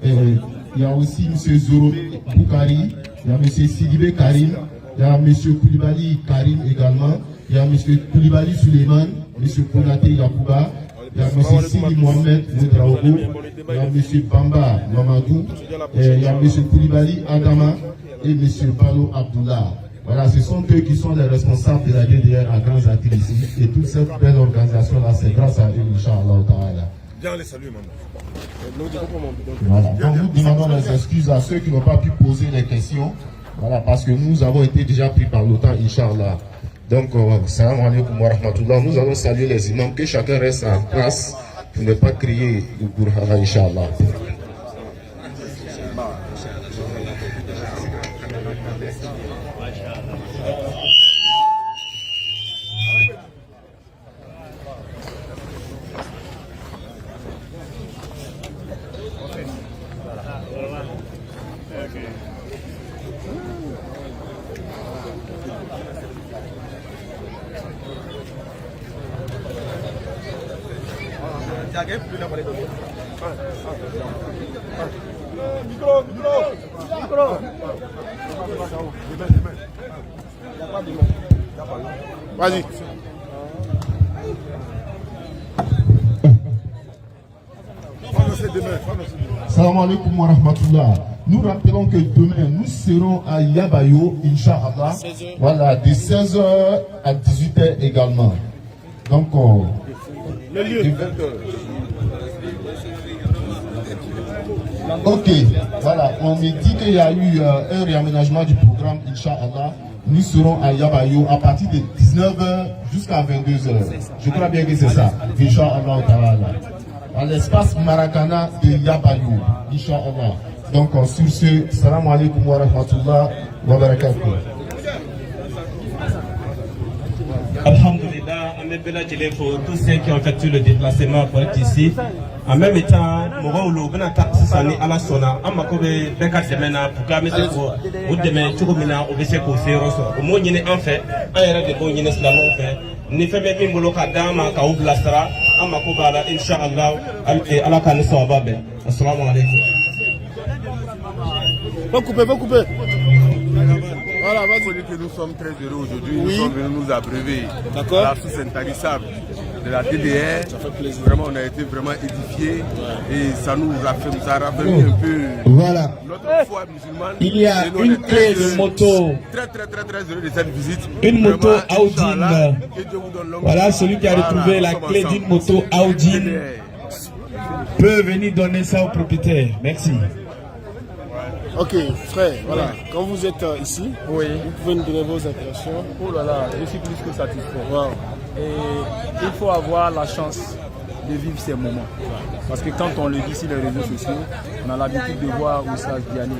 Il y a aussi M. Zoro Boukari, il y a M. Sidibé Karim, il y a M. Koulibaly Karim également, il y a M. Koulibaly Suleiman, M. Konate Yakuba, il y a M. Sidi Mohamed Oudraogo, il y a M. Bamba Mamadou, il y a M. Koulibaly Adama et M. Balo Abdullah. Voilà, ce sont eux qui sont les responsables de la DDR à Grands Atri ici. Et toute cette belle organisation-là, c'est grâce à eux, Inch'Allah Ta'ala. Bien les saluer, maman. Voilà, donc nous demandons les excuses à ceux qui n'ont pas pu poser les questions. Voilà, parce que nous avons été déjà pris par le temps, Inch'Allah. Donc, salam alaikum wa rahmatullah. Nous allons saluer les imams, que chacun reste en place pour ne pas crier le Burhara, Inch'Allah. Vas-y. Salam alaikum wa rahmatullah. Nous rappelons que demain, nous serons à Yabayo, Inch'Allah. Voilà, de 16h à 18h également. Donc, le lieu. Ok, voilà, on me dit qu'il y a eu un réaménagement du programme, Inch'Allah. Nous serons à Yabayo à partir de 19h jusqu'à 22h. Je crois bien que c'est ça, Inch'Allah Ta'ala. À l'espace Maracana de Yabayo, Inch'Allah. Donc, sur ce, salam alaikum wa rahmatullah wa barakatuh. Alhamdulillah, on est bel pour tous ceux qui ont effectué le déplacement pour être ici. En même temps, Moro Bena Taxi Sani à la Sona, Amakobe, Beka Semena, Pukameseko, Oudeme, Churumina, Obeseko, Feroso, au moins il en fait, un erreur de bon Ynes Lamo fait, ni fait même Moloka Dama, Kaoub Lastra, Amakobala, Inch'Allah, à la Kaneso Ababe. Assalamu alaikum. Va couper. Voilà, vas-y. Que nous sommes très heureux aujourd'hui. Oui. Nous sommes venus nous abreuver la source intarissable de la DDR. Ça fait plaisir. Vraiment, on a été vraiment édifiés et ça nous a raffermi un peu notre foi musulmane. Il y a une clé de moto. Très heureux de cette visite. Une moto Audine. Voilà, celui qui a retrouvé la clé d'une moto Audine peut venir donner ça au propriétaire. Merci. Ok, frère, voilà. Quand vous êtes ici, oui, vous pouvez nous donner vos impressions. Oh là là, je suis plus que satisfait. Wow. Et il faut avoir la chance de vivre ces moments. Parce que quand on le dit sur les réseaux sociaux, on a l'habitude de voir Oussage Diané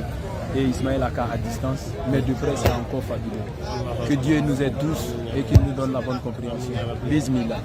et Ismaël Aka à distance, mais de près c'est encore fabuleux. Que Dieu nous aide tous et qu'il nous donne la bonne compréhension. Bismillah.